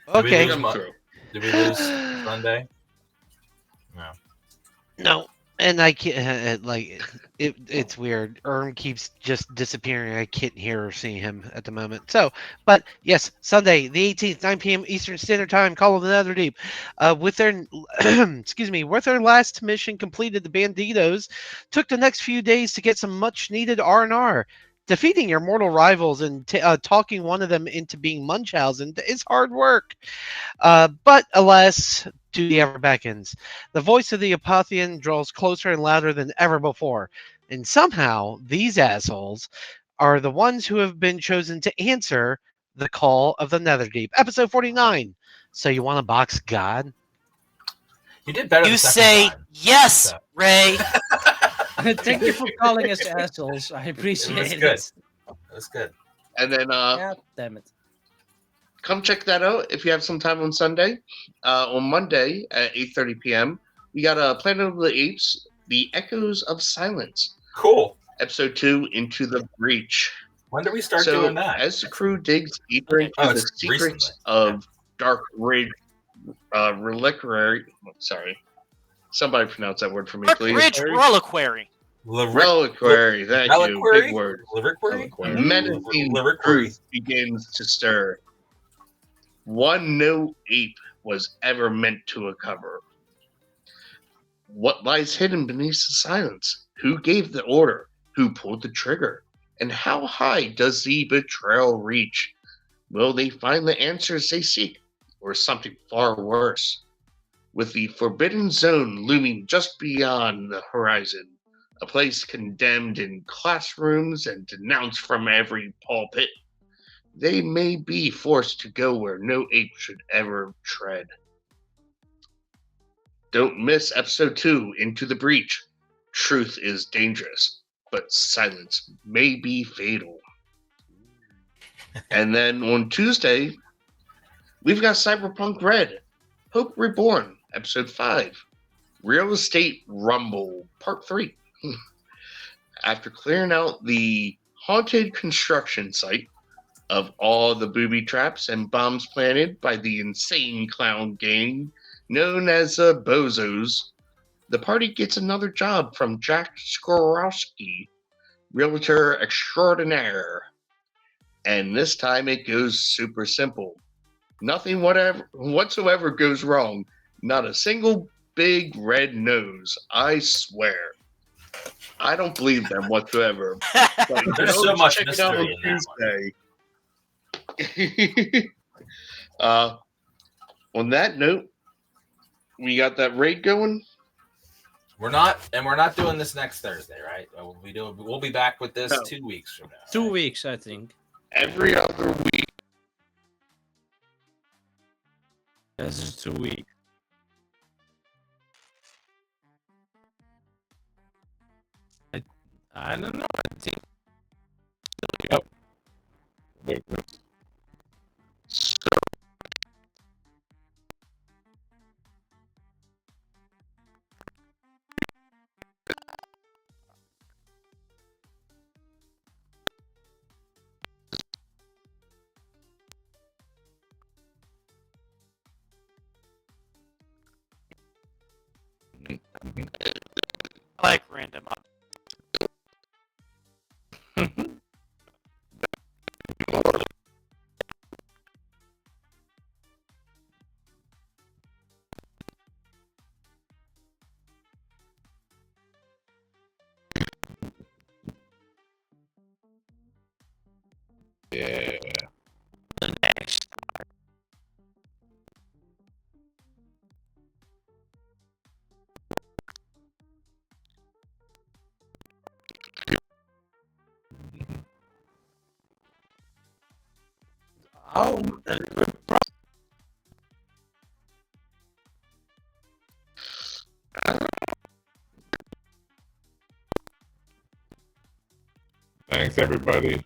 Okay. Come through. Did we lose Sunday? No. No, and I can't. It's weird. keeps just disappearing. I can't hear or see him at the moment. So, but yes, Sunday the 18th, 9 p.m. Eastern Standard Time. Call of the Nether Deep. With their with their last mission completed, the Banditos took the next few days to get some much needed R&R. Defeating your mortal rivals and talking one of them into being Munchausen is hard work. But alas, to the ever beckons. The voice of the Apotheon draws closer and louder than ever before. And somehow, these assholes are the ones who have been chosen to answer the call of the Netherdeep. Episode 49. So you want to box God? You did better You the second say time. yes, So. Ray. Thank you for calling us assholes. I appreciate it. Good. That's good. And then God damn it. come check that out if you have some time on Sunday. On Monday at 8:30 p.m., we got Planet of the Apes: The Echoes of Silence. Cool. Episode 2, Into the Breach. When do we start doing that? As the crew digs deeper into the it's secrets recently. of Dark Ridge Reliquary. Sorry. Somebody pronounce that word for me, Dark please. Ridge Reliquary. Reliquary, thank you. Big word. Reliquary? Menacing truth begins to stir. One no ape was ever meant to uncover. What lies hidden beneath the silence? Who gave the order? Who pulled the trigger? And how high does the betrayal reach? Will they find the answers they seek, or something far worse? With the Forbidden Zone looming just beyond the horizon, a place condemned in classrooms and denounced from every pulpit, they may be forced to go where no ape should ever tread. Don't miss episode 2, Into the Breach. Truth is dangerous, but silence may be fatal. And then on Tuesday, we've got Cyberpunk Red, Hope Reborn, episode 5, Real Estate Rumble, part 3. After clearing out the haunted construction site of all the booby traps and bombs planted by the insane clown gang known as the Bozos, the party gets another job from Jack Skorowski, realtor extraordinaire. And this time it goes super simple. Nothing whatsoever goes wrong. Not a single big red nose, I swear. I don't believe them whatsoever. But There's so much check it out on mystery in Tuesday. On that note, we got that raid going. We're not doing this next Thursday, right? We'll be back with this 2 weeks from now. 2 right? weeks, I think. Every other week. This is 2 weeks. I don't know. I think Yep. Wait, wait. I like random. Yeah. oh, Thanks, everybody.